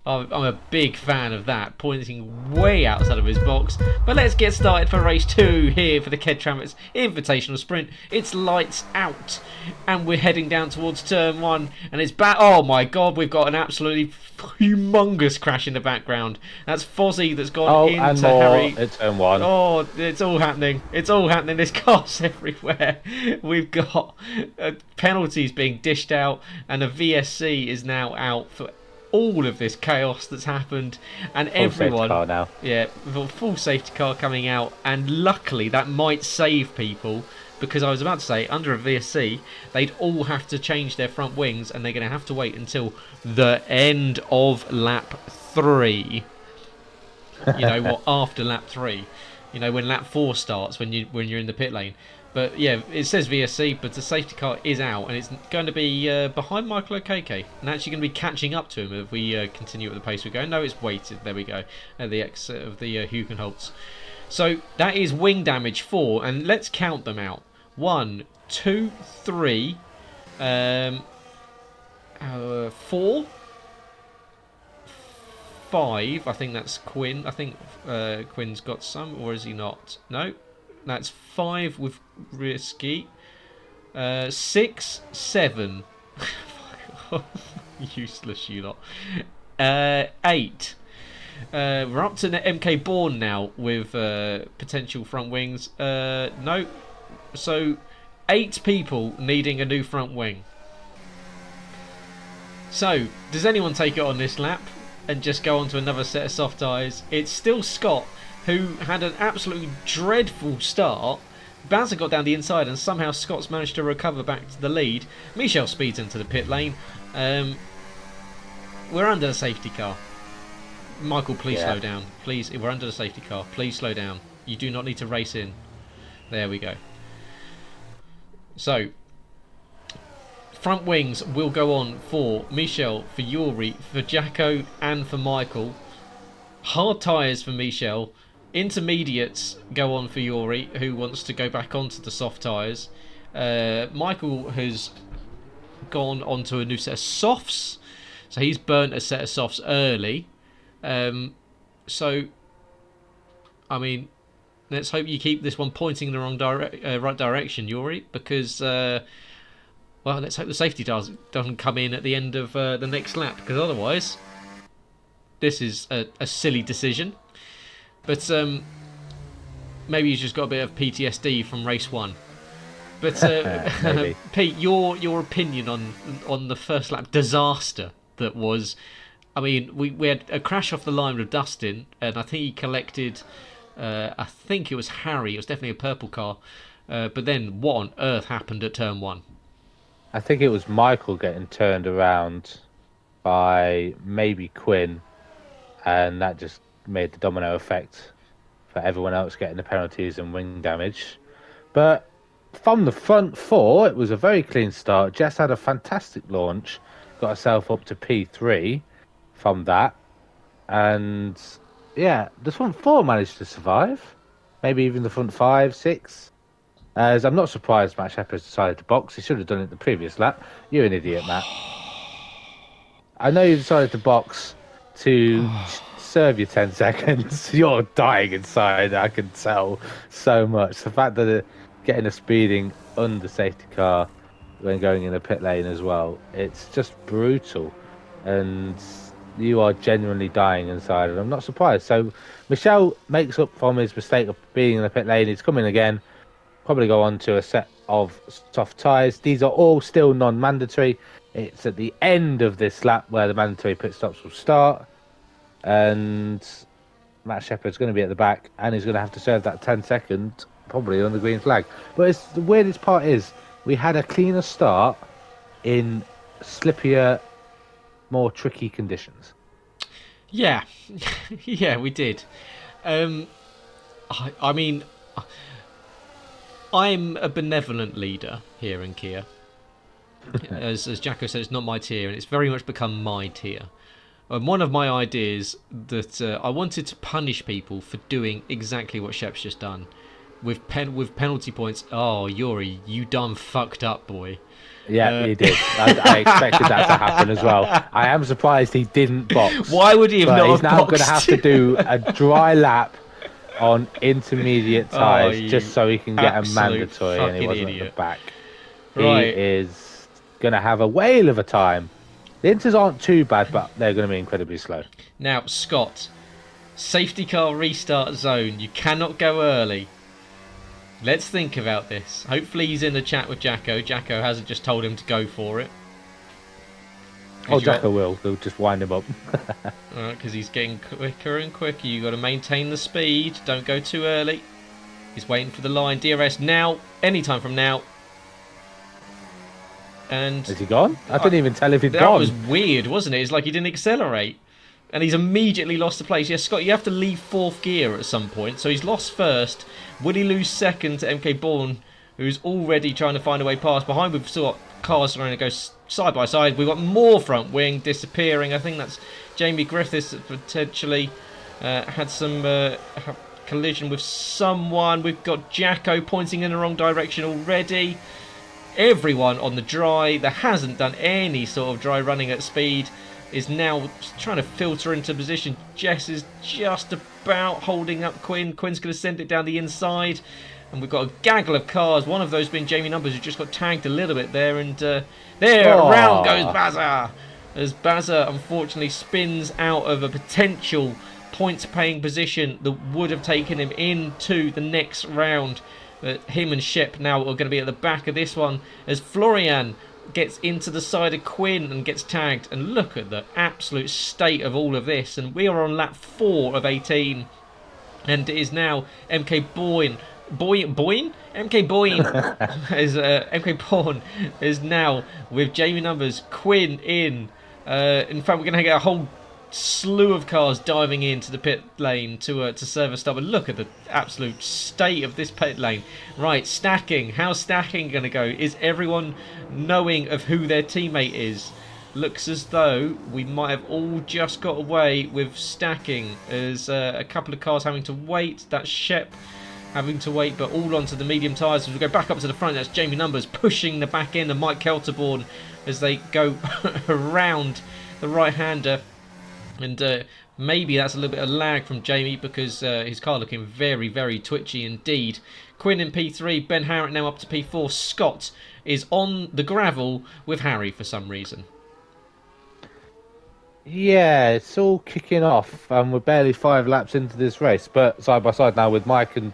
I'm a big fan of that, pointing way outside of his box. But let's get started for race 2 here for the Travitz Invitational Sprint. It's lights out, and we're heading down towards turn 1, and it's back. Oh my God, we've got an absolutely humongous crash in the background. That's Fozzie that's gone into and more Harry. at turn 1. Oh, it's all happening. It's all happening. There's cars everywhere. We've got penalties being dished out, and a VSC is now out for all of this chaos that's happened, and Full everyone safety car now. Yeah, with a full safety car coming out, and luckily that might save people, because I was about to say under a VSC they'd all have to change their front wings, and they're going to have to wait until the end of lap 3. You know what? After lap 3, you know, when lap 4 starts, when you're in the pit lane. But yeah, it says VSC, but the safety car is out, and it's going to be behind Michael Okeke, and actually going to be catching up to him if we continue at the pace we're going. No, it's weighted. There we go, at the exit of the Hugenholtz. So that is wing damage 4, and let's count them out. 1, 2, 3, 4, 5. I think that's Quinn. I think Quinn's got some, or is he not? No. That's 5 with Risky. 6, 7. Useless, you lot. 8. We're up to MK Bourne now with potential front wings. No. So, 8 people needing a new front wing. So, does anyone take it on this lap and just go on to another set of soft tyres? It's still Scott, who had an absolutely dreadful start. Bowser got down the inside, and somehow Scott's managed to recover back to the lead. Michel speeds into the pit lane. We're under the safety car. Michael, please slow down. Please, we're under the safety car. Please slow down. You do not need to race in. There we go. So, front wings will go on for Michel, for Yuri, for Jacko, and for Michael. Hard tyres for Michel. Intermediates go on for Yuri, who wants to go back onto the soft tyres. Michael has gone onto a new set of softs, so he's burnt a set of softs early. So, I mean, let's hope you keep this one pointing in the wrong right direction, Yuri, because, well, let's hope the safety doesn't come in at the end of the next lap, because otherwise, this is a silly decision. But maybe he's just got a bit of PTSD from race 1. But Pete, your opinion on the first lap disaster that was. I mean, we had a crash off the line with Dustin, and I think he collected. I think it was Harry. It was definitely a purple car. But then, what on earth happened at turn 1? I think it was Michael getting turned around by maybe Quinn, and that just made the domino effect for everyone else getting the penalties and wing damage. But from the front four, it was a very clean start. Jess had a fantastic launch, got herself up to P3 from that. And yeah, the front four managed to survive. Maybe even the front 5, 6. As I'm not surprised Matt Shepherd's decided to box. He should have done it the previous lap. You're an idiot, Matt. I know you decided to box to serve your 10 seconds. You're dying inside. I can tell so much. The fact that getting a speeding under safety car when going in the pit lane as well, it's just brutal. And you are genuinely dying inside, and I'm not surprised. So Michel makes up from his mistake of being in the pit lane. He's coming again. Probably go on to a set of soft tyres. These are all still non-mandatory. It's at the end of this lap where the mandatory pit stops will start. And Matt Shepherd's going to be at the back, and he's going to have to serve that 10-second, probably on the green flag. But the weirdest part is we had a cleaner start in slippier, more tricky conditions. Yeah, yeah, we did. I mean, I'm a benevolent leader here in Kia. As Jacko said, it's not my tier, and it's very much become my tier. One of my ideas that I wanted to punish people for doing exactly what Shep's just done, with penalty points. Oh, Yuri, you done fucked up, boy. Yeah, he did. I expected that to happen as well. I am surprised he didn't box. Why would he have not He's now boxed? going to have to do a dry lap on intermediate tyres just so he can get a mandatory, and he wasn't at the back. Right. He is going to have a whale of a time. The Inters aren't too bad, but they're going to be incredibly slow. Now, Scott, safety car restart zone. You cannot go early. Let's think about this. Hopefully he's in the chat with Jacko. Jacko hasn't just told him to go for it. Oh, Jacko will. He'll just wind him up. Because he's getting quicker and quicker. You've got to maintain the speed. Don't go too early. He's waiting for the line. DRS now. Anytime from now. And is he gone? I couldn't even tell if he'd gone. That was weird, wasn't it? It's like he didn't accelerate. And he's immediately lost the place. Yes, Scott, you have to leave fourth gear at some point. So he's lost first. Will he lose second to MK Bourne, who's already trying to find a way past? Behind, we've still got cars trying to go side by side. We've got more front wing disappearing. I think that's Jamie Griffiths that potentially had some collision with someone. We've got Jacko pointing in the wrong direction already. Everyone on the dry that hasn't done any sort of dry running at speed is now trying to filter into position. Jess is just about holding up Quinn. Quinn's going to send it down the inside. And we've got a gaggle of cars. One of those being Jamie Numbers, who just got tagged a little bit there. And around goes Bazza. As Bazza, unfortunately, spins out of a potential points-paying position that would have taken him into the next round. But him and Shep now are going to be at the back of this one as Florian gets into the side of Quinn and gets tagged. And look at the absolute state of all of this. And we are on lap 4 of 18. And it is now MK Boyne. MK Boyne is MK Bourne is now with Jamie Numbers, Quinn in. In fact, we're going to get a whole slew of cars diving into the pit lane to serve a stop. And look at the absolute state of this pit lane. Right, stacking. How's stacking going to go? Is everyone knowing of who their teammate is? Looks as though we might have all just got away with stacking. As a couple of cars having to wait. That's Shep having to wait, but all onto the medium tyres. As we go back up to the front, that's Jamie Numbers pushing the back end of Mike Kelterborn as they go around the right-hander. And maybe that's a little bit of lag from Jamie because his car looking very, very twitchy indeed. Quinn in P3, Ben Harrett now up to P4. Scott is on the gravel with Harry for some reason. Yeah, it's all kicking off. We're barely 5 laps into this race, but side by side now with Mike and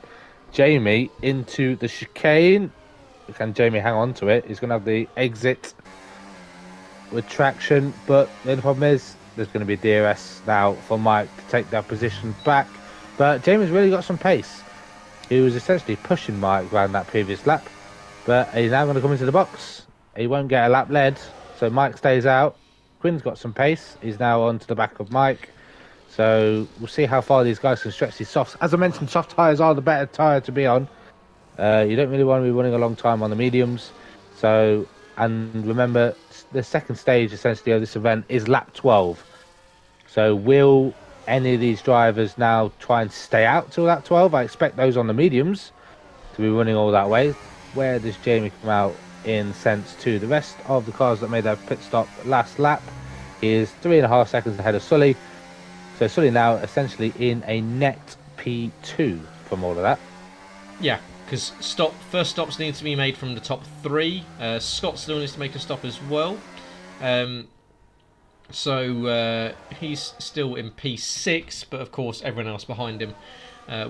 Jamie into the chicane. Can Jamie hang on to it? He's going to have the exit with traction, but the only problem is there's going to be DRS now for Mike to take that position back. But Jamie's really got some pace. He was essentially pushing Mike around that previous lap, but he's now going to come into the box. He won't get a lap led, so Mike stays out. Quinn's got some pace. He's now onto the back of Mike. So we'll see how far these guys can stretch these softs. As I mentioned, soft tyres are the better tyre to be on. You don't really want to be running a long time on the mediums. So, and remember, the second stage essentially of this event is lap 12. So will any of these drivers now try and stay out till lap 12? I expect those on the mediums to be running all that way. Where does Jamie come out in sense to the rest of the cars that made their pit stop last lap? He is 3.5 seconds ahead of Sully. So Sully now essentially in a net P2 from all of that. Yeah, because first stops need to be made from the top 3. Scott still needs to make a stop as well. So he's still in P6, but of course everyone else behind him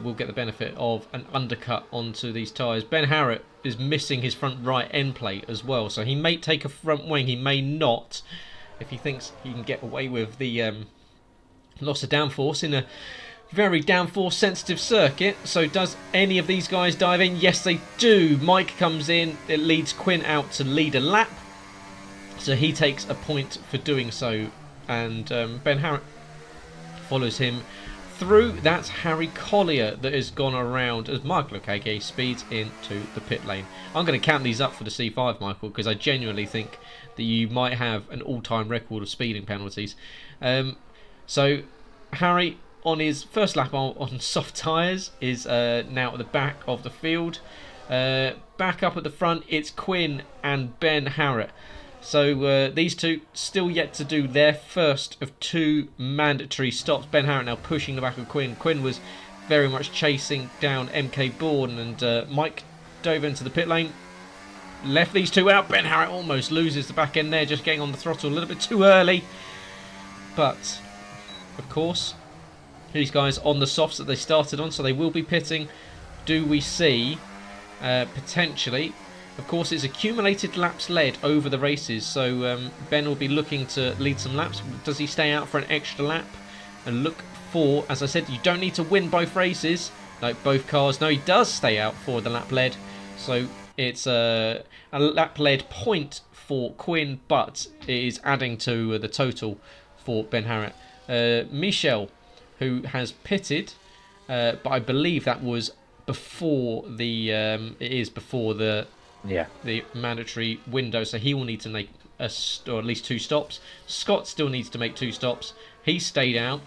will get the benefit of an undercut onto these tyres. Ben Harrett is missing his front right end plate as well, so he may take a front wing, he may not, if he thinks he can get away with the loss of downforce in a very downforce sensitive circuit. So does any of these guys dive in? Yes, they do. Mike comes in, it leads Quinn out to lead a lap, so he takes a point for doing so, and Ben Harrett follows him through. That's Harry Collier that has gone around as Michael Okage speeds into the pit lane. I'm going to count these up for the C5, Michael, because I genuinely think that you might have an all-time record of speeding penalties. So Harry, on his first lap on soft tyres, is now at the back of the field. Back up at the front, it's Quinn and Ben Harrett. So these two still yet to do their first of 2 mandatory stops. Ben Harrett now pushing the back of Quinn. Quinn was very much chasing down MK Bourne, and Mike dove into the pit lane, left these two out. Ben Harrett almost loses the back end there, just getting on the throttle a little bit too early. But, of course, these guys on the softs that they started on, so they will be pitting. Do we see potentially... Of course, it's accumulated laps led over the races, so Ben will be looking to lead some laps. Does he stay out for an extra lap and look for, as I said, you don't need to win both races, like both cars. No, he does stay out for the lap led, so it's a lap led point for Quinn, but it is adding to the total for Ben Harrett. Michel, who has pitted, but I believe that was before the the mandatory window, so he will need to make or at least 2 stops. Scott still needs to make 2 stops. He stayed out,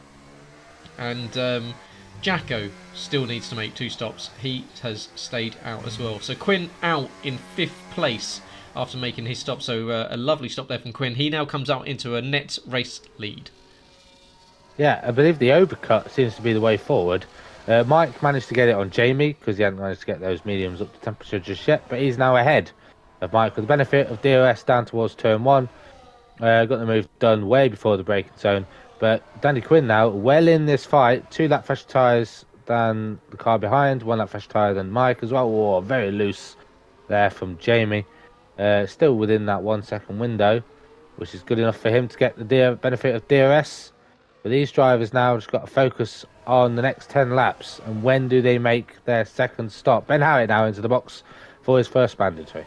and Jacko still needs to make 2 stops. He has stayed out as well. So Quinn out in 5th place after making his stop. So a lovely stop there from Quinn. He now comes out into a net race lead. Yeah, I believe the overcut seems to be the way forward. Mike managed to get it on Jamie because he hadn't managed to get those mediums up to temperature just yet, but he's now ahead of Mike with the benefit of DRS down towards turn 1. Got the move done way before the braking zone, but Danny Quinn now well in this fight. 2 lap fresher tyres than the car behind, 1 lap fresher tyre than Mike as well. Oh, very loose there from Jamie. Still within that 1 second window, which is good enough for him to get the benefit of DRS. But these drivers now just got to focus on the next 10 laps, and when do they make their second stop? Ben Harrett now into the box for his first mandatory.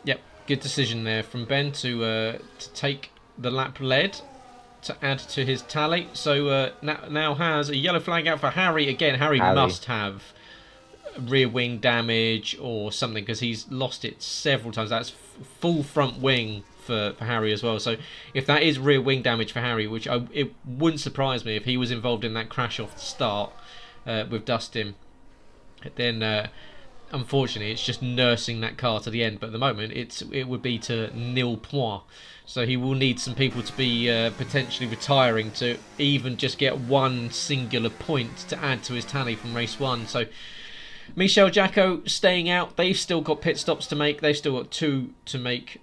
Yep, good decision there from Ben to take the lap lead to add to his tally. So now has a yellow flag out for Harry. Again, Harry must have rear wing damage or something, because he's lost it several times. That's full front wing for Harry as well. So if that is rear wing damage for Harry, which it wouldn't surprise me if he was involved in that crash off the start with Dustin, then unfortunately it's just nursing that car to the end. But at the moment it would be to nil point. So he will need some people to be potentially retiring to even just get 1 singular point to add to his tally from race 1. So Michel, Jacko staying out. They've still got pit stops to make. They've still got 2 to make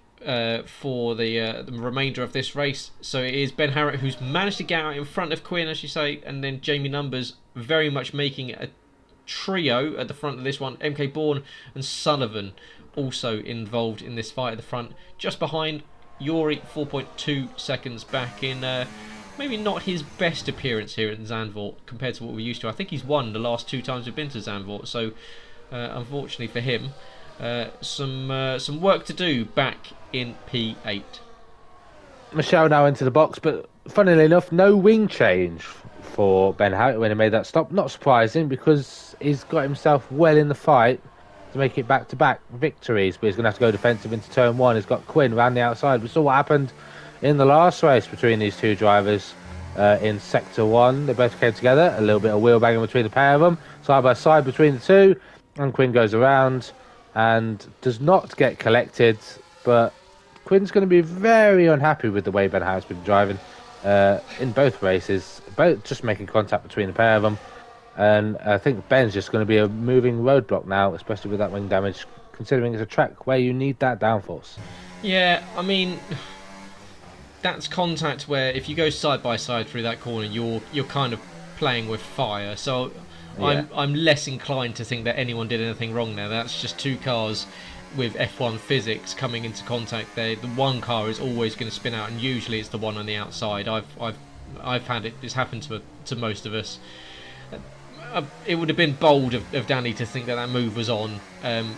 for the remainder of this race. So it is Ben Harrett who's managed to get out in front of Quinn, as you say, and then Jamie Numbers very much making a trio at the front of this one. MK Bourne and Sullivan also involved in this fight at the front, just behind Yuri, 4.2 seconds back in maybe not his best appearance here at Zandvoort compared to what we're used to. I think he's won the last 2 times we've been to Zandvoort, so unfortunately for him, some work to do back in P8. Michelle now into the box, but funnily enough, no wing change for Ben Harrett when he made that stop. Not surprising, because he's got himself well in the fight to make it back-to-back victories, but he's going to have to go defensive into turn 1. He's got Quinn around the outside. We saw what happened in the last race between these two drivers in Sector 1. They both came together, a little bit of wheel banging between the pair of them, side by side between the two, and Quinn goes around and does not get collected, but Quinn's going to be very unhappy with the way Ben Harrett's been driving in both races, both just making contact between the pair of them. And I think Ben's just going to be a moving roadblock now, especially with that wing damage, considering it's a track where you need that downforce. Yeah, I mean, that's contact where if you go side by side through that corner, you're kind of playing with fire. So Yeah. I'm less inclined to think that anyone did anything wrong there. That's just two cars with F1 physics coming into contact there. The one car is always going to spin out, and usually it's the one on the outside. I've had it. It's happened to most of us. It would have been bold of Danny to think that move was on.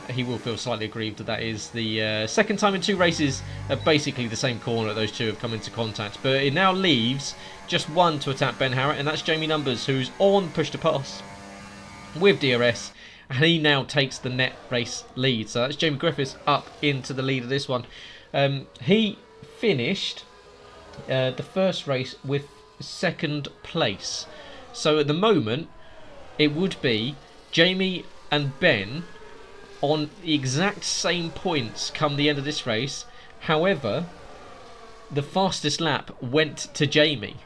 He will feel slightly aggrieved that is the second time in 2 races basically the same corner that those two have come into contact. But it now leaves just one to attack Ben Harrett, and that's Jamie Numbers, who's on push to pass with DRS, and he now takes the net race lead. So that's Jamie Griffiths up into the lead of this one. He finished the first race with 2nd place. So at the moment, it would be Jamie and Ben on the exact same points come the end of this race. However, the fastest lap went to Jamie.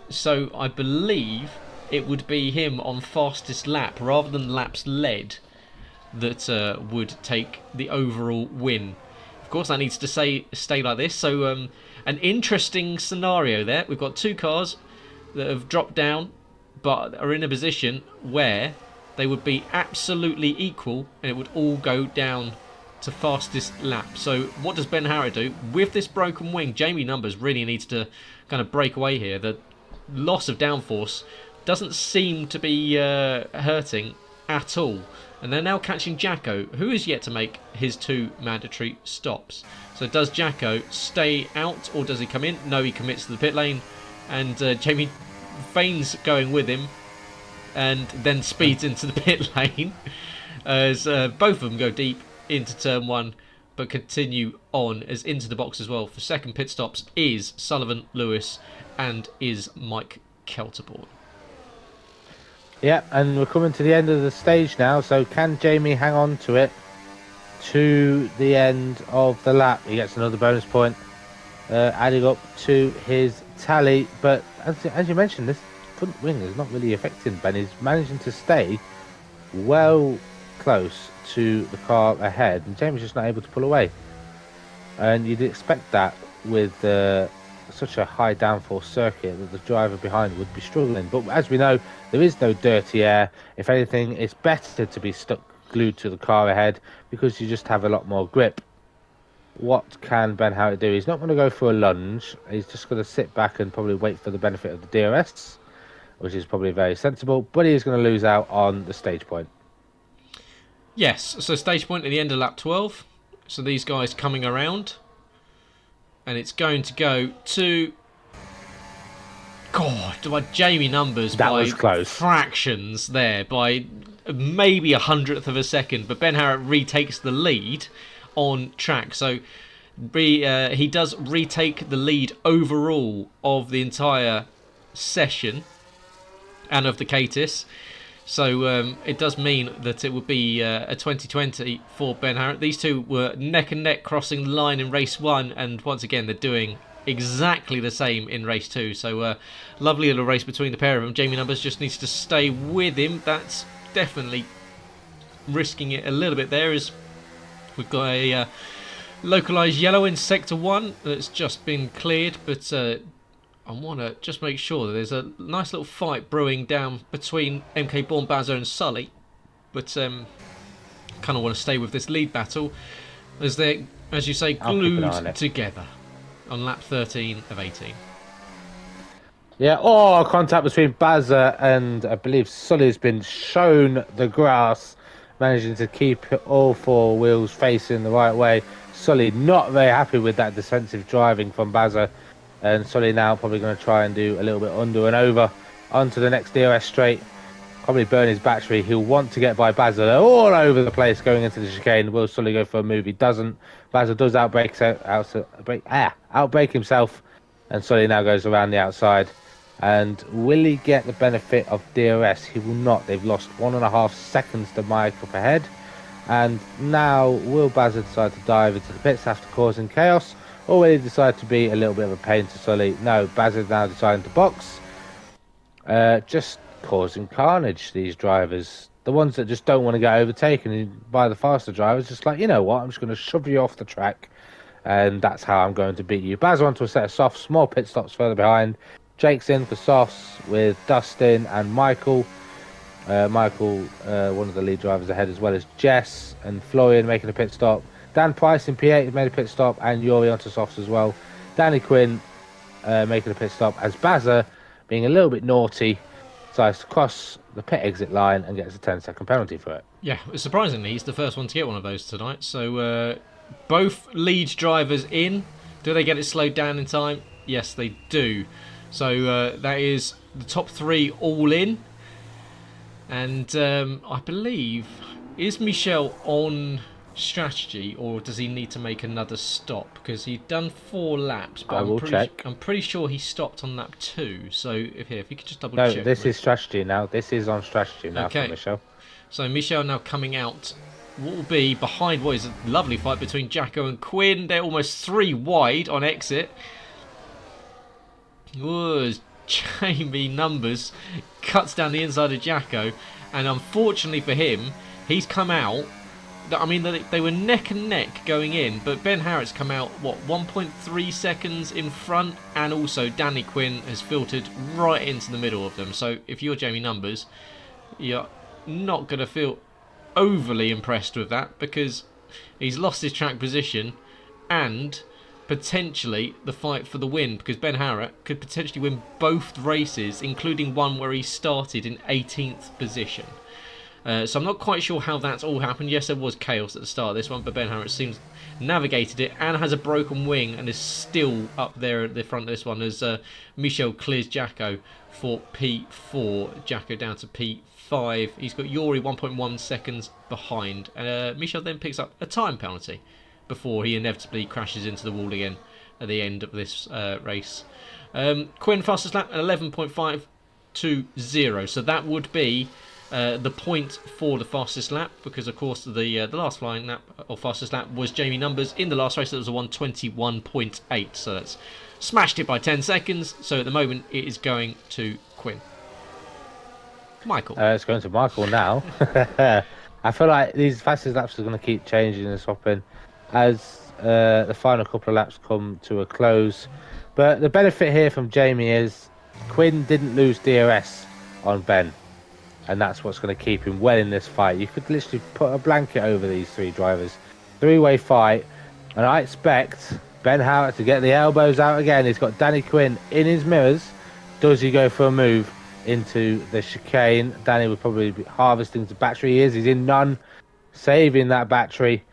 So I believe it would be him on fastest lap rather than laps led that would take the overall win. Of course, that needs to stay like this. So an interesting scenario there. We've got 2 cars that have dropped down but are in a position where they would be absolutely equal, and it would all go down to fastest lap. So what does Ben Harrett do? With this broken wing, Jamie Numbers really needs to kind of break away here. The loss of downforce doesn't seem to be hurting at all. And they're now catching Jacko, who is yet to make his 2 mandatory stops. So does Jacko stay out, or does he come in? No, he commits to the pit lane, and Jamie feigns going with him and then speeds into the pit lane as both of them go deep into turn 1 but continue on as into the box as well. For second pit stops is Sullivan Lewis and is Mike Kelterborn. Yeah, and we're coming to the end of the stage now, so can Jamie hang on to it to the end of the lap? He gets another bonus point, adding up to his tally, but as you mentioned, this front wing is not really affecting Ben. He's managing to stay well close to the car ahead, and Jamie's just not able to pull away. And you'd expect that with such a high downforce circuit that the driver behind would be struggling. But as we know, there is no dirty air. If anything, it's better to be stuck glued to the car ahead because you just have a lot more grip. What can Ben Harrett do? He's not going to go for a lunge. He's just going to sit back and probably wait for the benefit of the DRS, which is probably very sensible, but he's going to lose out on the stage point. Yes, so stage point at the end of lap 12. So these guys coming around, and it's going to go to Jamie Numbers that by was close. Fractions there, by maybe 100th of a second, but Ben Harrett retakes the lead on track. So he does retake the lead overall of the entire session and of the Catus. So it does mean that it would be a 2020 for Ben Harrett. These two were neck and neck crossing the line in race 1, and once again they're doing exactly the same in race 2. So lovely little race between the pair of them. Jamie Numbers just needs to stay with him. That's definitely risking it a little bit there, as we've got a localised yellow in sector 1 that's just been cleared, but I want to just make sure that there's a nice little fight brewing down between MK Born, Bazzo and Sully, but kind of want to stay with this lead battle as they're, as you say, glued together on lap 13 of 18. Yeah, contact between Bazza and I believe Sully's been shown the grass, managing to keep all 4 wheels facing the right way. Sully not very happy with that defensive driving from Bazza, and Sully now probably going to try and do a little bit under and over onto the next DRS straight. probably burn his battery. He'll want to get by Bazza. They're all over the place going into the chicane. Will Sully go for a move? He doesn't. Bazza does outbrake himself, and Sully now goes around the outside. And will he get the benefit of DRS? He will not. They've lost 1.5 seconds to Mike up ahead. And now will Bazza decide to dive into the pits after causing chaos? Or will he decide to be a little bit of a pain to Sully? No, Bazza's now deciding to box. Just causing carnage, these drivers. The ones that just don't want to get overtaken by the faster drivers, just like, you know what, I'm just going to shove you off the track. And that's how I'm going to beat you. Bazza onto a set of softs, small pit stops further behind. Jake's in for softs with Dustin and Michael. Michael, one of the lead drivers ahead, as well as Jess and Florian making a pit stop. Dan Price in P8 has made a pit stop, and Yuri onto softs as well. Danny Quinn making a pit stop as Bazza, being a little bit naughty, decides to cross the pit exit line and gets a 10-second penalty for it. Yeah, surprisingly, he's the first one to get one of those tonight. So both lead drivers in. Do they get it slowed down in time? Yes, they do. So that is the top 3 all in. And I believe, is Michel on strategy, or does he need to make another stop? Because he'd done 4 laps, but I will check. I'm pretty sure he stopped on lap 2. So if you could just double check. No, this is strategy now. This is on strategy now for Michel. So Michel now coming out. What will be behind what is a lovely fight between Jacko and Quinn. They're almost 3 wide on exit. Was Jamie Numbers cuts down the inside of Jacko, and unfortunately for him, he's come out. I mean, they were neck and neck going in, but Ben Harrett's come out, 1.3 seconds in front, and also Danny Quinn has filtered right into the middle of them. So if you're Jamie Numbers, you're not going to feel overly impressed with that, because he's lost his track position and potentially the fight for the win, because Ben Harrett could potentially win both races, including one where he started in 18th position. So I'm not quite sure how that's all happened. Yes, there was chaos at the start of this one, but Ben Harrett seems navigated it and has a broken wing and is still up there at the front of this one as Michel clears Jacko for P4. Jacko down to P5. He's got Yuri 1.1 seconds behind. Michel then picks up a time penalty before he inevitably crashes into the wall again at the end of this race. Quinn fastest lap at 11.520. So that would be the point for the fastest lap, because of course the last flying lap or fastest lap was Jamie Numbers in the last race. That was a 1:21.8. So that's smashed it by 10 seconds. So at the moment it is going to Quinn. Michael. It's going to Michael now. I feel like these fastest laps are going to keep changing and swapping as the final couple of laps come to a close. But the benefit here from Jamie is Quinn didn't lose DRS on Ben, and that's what's going to keep him well in this fight. You could literally put a blanket over these 3 drivers. 3-way fight, and I expect Ben Howard to get the elbows out again. He's got Danny Quinn in his mirrors. Does he go for a move into the chicane? Danny would probably be harvesting the battery. He's in none, saving that battery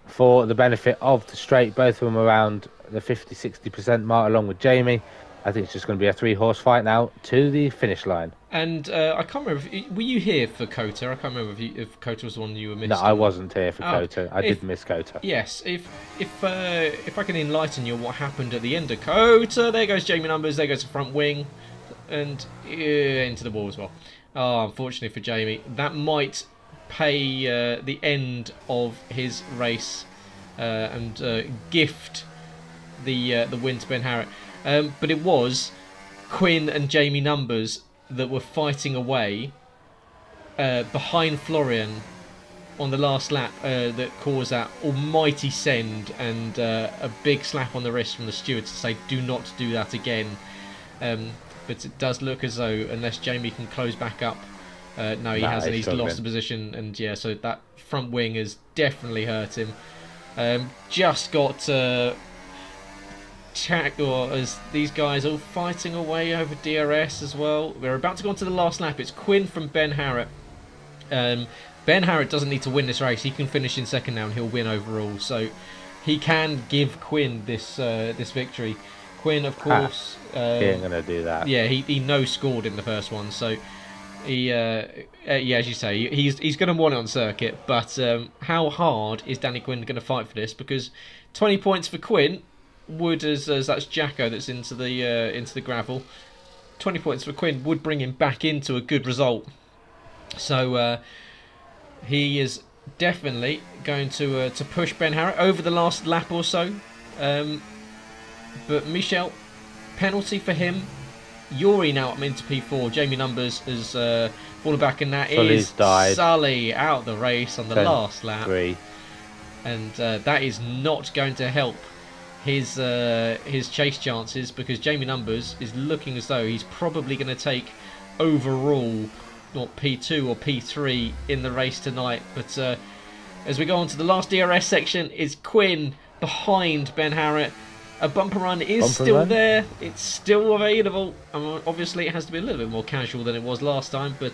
for the benefit of the straight. Both of them around the 50-60% mark, along with Jamie. I think it's just going to be a 3-horse fight now to the finish line. And I can't remember, were you here for Kota? I can't remember if Kota was the one you were missing. No, I wasn't here for Kota. I did miss Kota. Yes, if I can enlighten you on what happened at the end of Kota, there goes Jamie Numbers, there goes the front wing, and into the wall as well. Oh, unfortunately for Jamie, that might pay the end of his race and gift the win to Ben Harrett. But it was Quinn and Jamie Numbers that were fighting away behind Florian on the last lap that caused that almighty send and a big slap on the wrist from the steward to say do not do that again. But it does look as though, unless Jamie can close back up, no, he hasn't. He's lost the position, and yeah, so that front wing has definitely hurt him. Just got as these guys all fighting away over DRS as well. We're about to go on to the last lap. It's Quinn from Ben Harrett. Ben Harrett doesn't need to win this race. He can finish in second now and he'll win overall. So he can give Quinn this victory. Quinn, of course... he ain't going to do that. Yeah, he no-scored in the first one. So Yeah, as you say, he's going to want it on circuit. But how hard is Danny Quinn going to fight for this? Because 20 points for Quinn would, as that's Jacko that's into the gravel. 20 points for Quinn would bring him back into a good result. So he is definitely going to push Ben Harrett over the last lap or so. But Michel, penalty for him. Yuri now up into P4. Jamie Numbers has fallen back, and that Sully's is died. Sully out the race on the last lap. 3. And that is not going to help his chase chances, because Jamie Numbers is looking as though he's probably going to take overall not P2 or P3 in the race tonight. But as we go on to the last DRS section, is Quinn behind Ben Harrett. A bumper run is still there. It's still available. Obviously, it has to be a little bit more casual than it was last time. But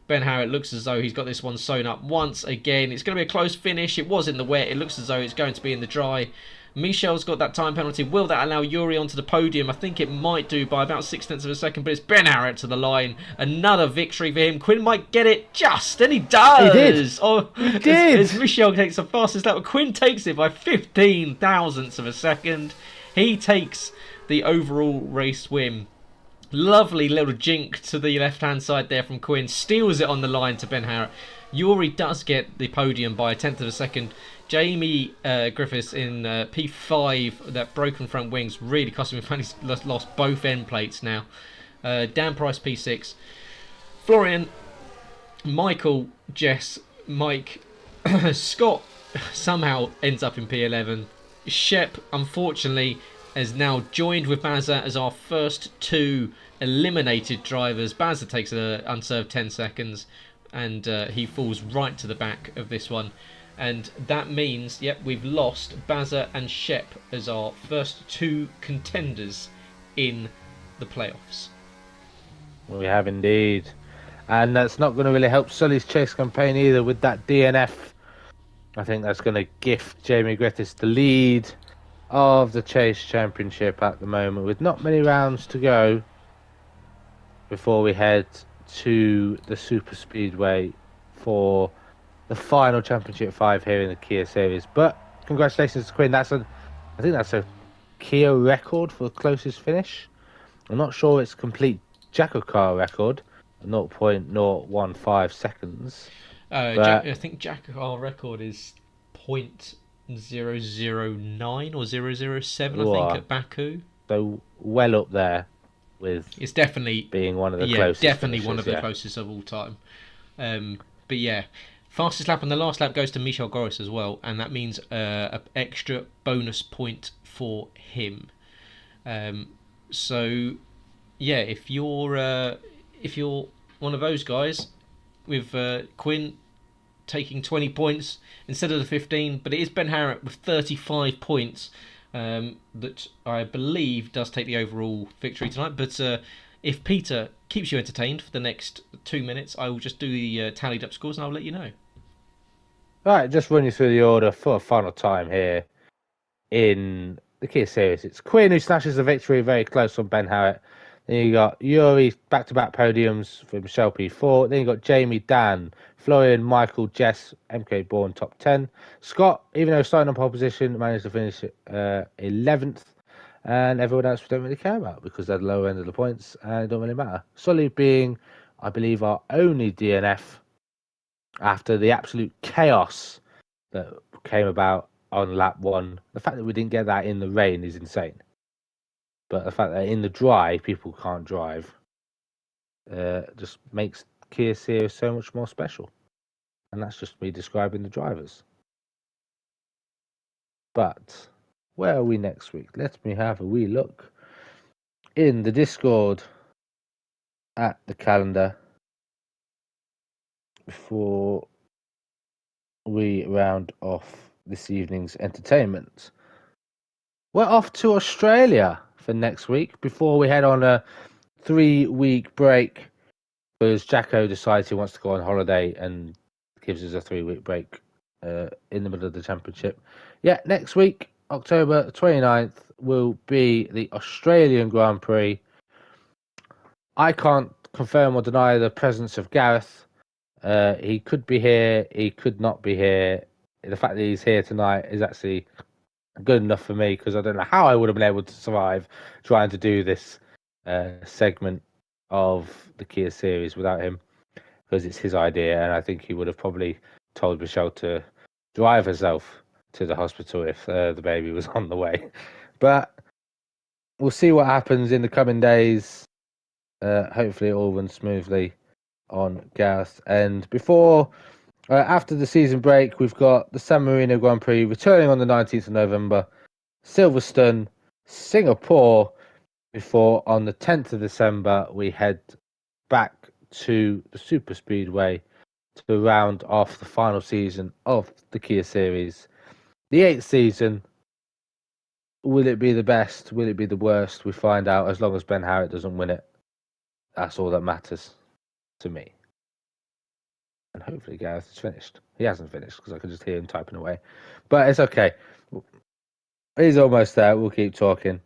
Ben Harrett looks as though he's got this one sewn up once again. It's going to be a close finish. It was in the wet. It looks as though it's going to be in the dry. Michel's got that time penalty. Will that allow Yuri onto the podium? I think it might do by about 0.6 of a second. But it's Ben Harrett to the line. Another victory for him. Quinn might get it just, and he does. He did. Oh, he did. As Michel takes the fastest lap, Quinn takes it by 15 thousandths of a second. He takes the overall race win. Lovely little jink to the left-hand side there from Quinn. Steals it on the line to Ben Harrett. Yuri does get the podium by 1/10 of a second. Jamie Griffiths in P5, that broken front wings really cost him. He's lost both end plates now. Dan Price P6. Florian, Michael, Jess, Mike, Scott somehow ends up in P11. Shep, unfortunately, has now joined with Bazza as our first 2 eliminated drivers. Bazza takes an unserved 10 seconds, and he falls right to the back of this one. And that means, yep, we've lost Bazza and Shep as our first 2 contenders in the playoffs. We have indeed. And that's not going to really help Sully's chase campaign either with that DNF. I think that's going to gift Jamie Griffiths the lead of the Chase Championship at the moment, with not many rounds to go before we head to the Super Speedway for the final Championship 5 here in the Kia Series. But congratulations to Quinn. I think that's a Kia record for the closest finish. I'm not sure it's a complete Jackocar record, 0.015 seconds. I think Jackocar record is 0.009 or 007, I think, at Baku. So well up there with it's definitely being one of the closest. Definitely finishes, one of the closest of all time. But yeah, fastest lap on the last lap goes to Michel Goris as well, and that means an extra bonus point for him. So yeah, if you're one of those guys with Quinn taking 20 points instead of the 15, but it is Ben Harrett with 35 points that I believe does take the overall victory tonight. But if Peter keeps you entertained for the next 2 minutes, I will just do the tallied up scores and I'll let you know. Right, just run you through the order for a final time here in the Kia Series. It's Quinn who snatches the victory, very close on Ben Harrett. Then you got Yuri, back-to-back podiums for Michelle P4. Then you got Jamie, Dan, Florian, Michael, Jess, MK Bourne, top 10. Scott, even though starting on pole position, managed to finish 11th. And everyone else we don't really care about because they're the lower end of the points and it don't really matter. Sully being, I believe, our only DNF after the absolute chaos that came about on lap 1. The fact that we didn't get that in the rain is insane. But the fact that in the dry, people can't drive just makes Kia Series so much more special. And that's just me describing the drivers. But where are we next week? Let me have a wee look in the Discord at the calendar before we round off this evening's entertainment. We're off to Australia for next week before we head on a 3-week break because Jacko decides he wants to go on holiday and gives us a 3-week break in the middle of the championship. Yeah, next week, October 29th, will be the Australian Grand Prix. I can't confirm or deny the presence of Gareth. He could be here, he could not be here. The fact that he's here tonight is actually good enough for me, because I don't know how I would have been able to survive trying to do this segment of the Kia series without him, because it's his idea, and I think he would have probably told Michelle to drive herself to the hospital if the baby was on the way. But we'll see what happens in the coming days. Hopefully it all runs smoothly on Gareth. And after the season break, we've got the San Marino Grand Prix returning on the 19th of November, Silverstone, Singapore, before on the 10th of December we head back to the Super Speedway to round off the final season of the Kia series. The 8th season, will it be the best? Will it be the worst? We find out, as long as Ben Harrett doesn't win it. That's all that matters to me. And hopefully Gareth is finished. He hasn't finished, because I can just hear him typing away. But it's okay. He's almost there. We'll keep talking.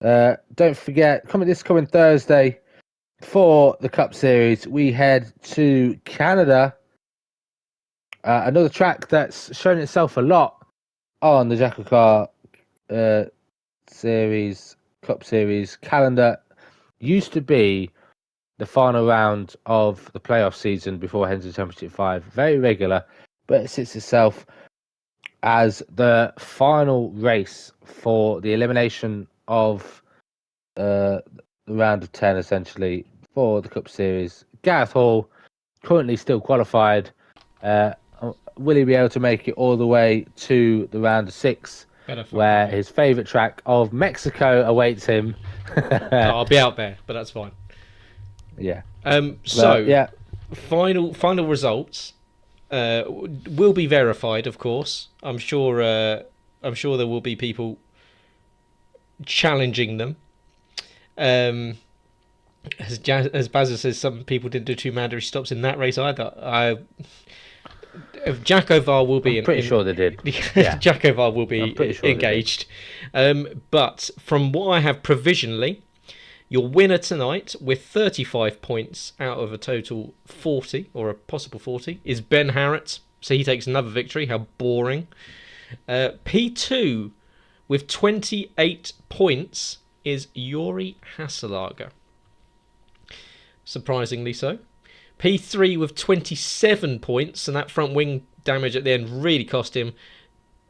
Don't forget, this coming Thursday for the Cup Series, we head to Canada. Another track that's shown itself a lot on the Jackocar series, Cup Series calendar. Used to be the final round of the playoff season before heading to Championship 5. Very regular, but it sits itself as the final race for the elimination of the round of 10, essentially, for the Cup Series. Gareth Hall, currently still qualified. Will he be able to make it all the way to the round of 6, where his favourite track of Mexico awaits him? I'll be out there, but that's fine. Yeah. Final results will be verified, of course. I'm sure there will be people challenging them. As Bazza says, some people didn't do too mandatory stops in that race either. Jackocar will be. I'm pretty sure they did. Yeah. Jackocar will be sure engaged. But from what I have provisionally, your winner tonight with 35 points out of a total 40, or a possible 40, is Ben Harrett. So he takes another victory. How boring. P2 with 28 points is Yuri Hasselager. Surprisingly so. P3 with 27 points, and that front wing damage at the end really cost him,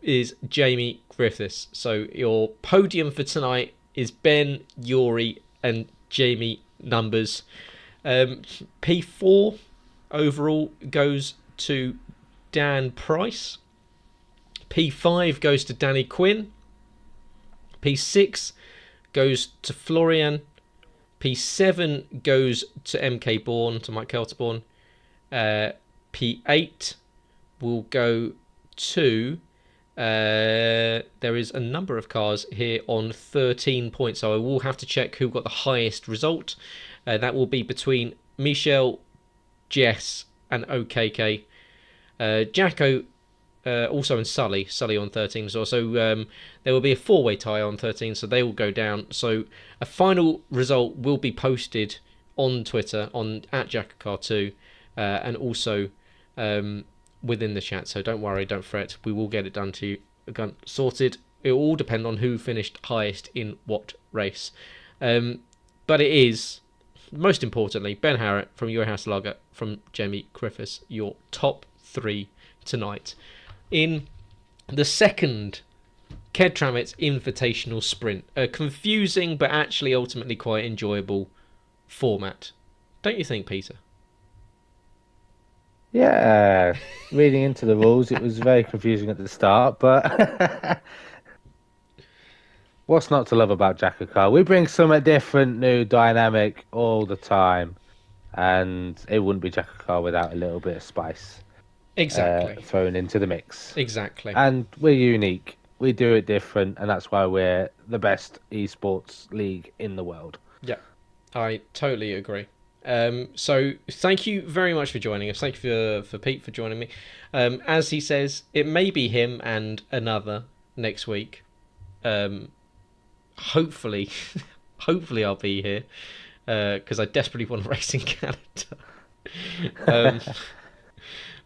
is Jamie Griffiths. So your podium for tonight is Ben, Yuri, and Jamie numbers. P4 overall goes to Dan Price. P5 goes to Danny Quinn. P6 goes to Florian. P7 goes to MK Bourne, to Mike Kelterborn. P8 will go to... there is a number of cars here on 13 points, so I will have to check who got the highest result. That will be between Michelle, Jess, and OKK. Jacko also and Sully on 13 as well. So there will be a four-way tie on 13, so they will go down. So a final result will be posted on Twitter on @Jackocar2 and also within the chat. So don't worry, don't fret. We will get it done to you, sorted. It will all depend on who finished highest in what race. But it is, most importantly, Ben Harrett from Your House Lager, from Jamie Griffiths, your top 3 tonight in the second Ked Travitz Invitational Sprint. A confusing but actually ultimately quite enjoyable format. Don't you think, Peter? Yeah, reading into the rules, it was very confusing at the start, but what's not to love about Jackocar? We bring something different, new, dynamic all the time, and it wouldn't be Jackocar without a little bit of spice. Exactly. Thrown into the mix. Exactly. And we're unique. We do it different, and that's why we're the best esports league in the world. Yeah, I totally agree. So thank you very much for joining us. Thank you for Pete for joining me. As he says, it may be him and another next week. Hopefully I'll be here. because I desperately want to race in Canada.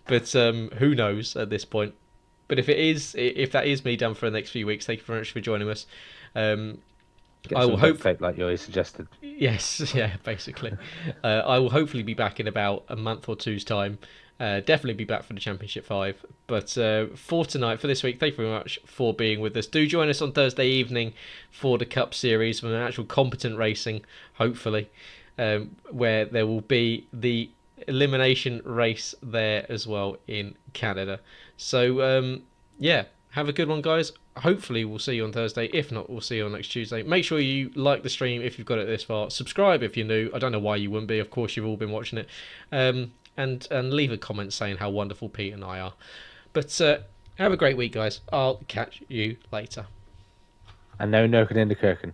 But who knows at this point? But if that is me done for the next few weeks, thank you very much for joining us. Get I some will duct hope. tape like you suggested. Yes, yeah, basically. I will hopefully be back in about a month or two's time. Definitely be back for the Championship 5. But for tonight, for this week, thank you very much for being with us. Do join us on Thursday evening for the Cup Series with an actual competent racing, hopefully, where there will be the elimination race there as well in Canada. So, yeah, have a good one, guys. Hopefully we'll see you on Thursday. If not, we'll see you on next Tuesday. Make sure you like the stream if you've got it this far. Subscribe if you're new. I don't know why you wouldn't be. Of course, you've all been watching it. And leave a comment saying how wonderful Pete and I are. But have a great week, guys. I'll catch you later. And no Nurkin in the Kirkin.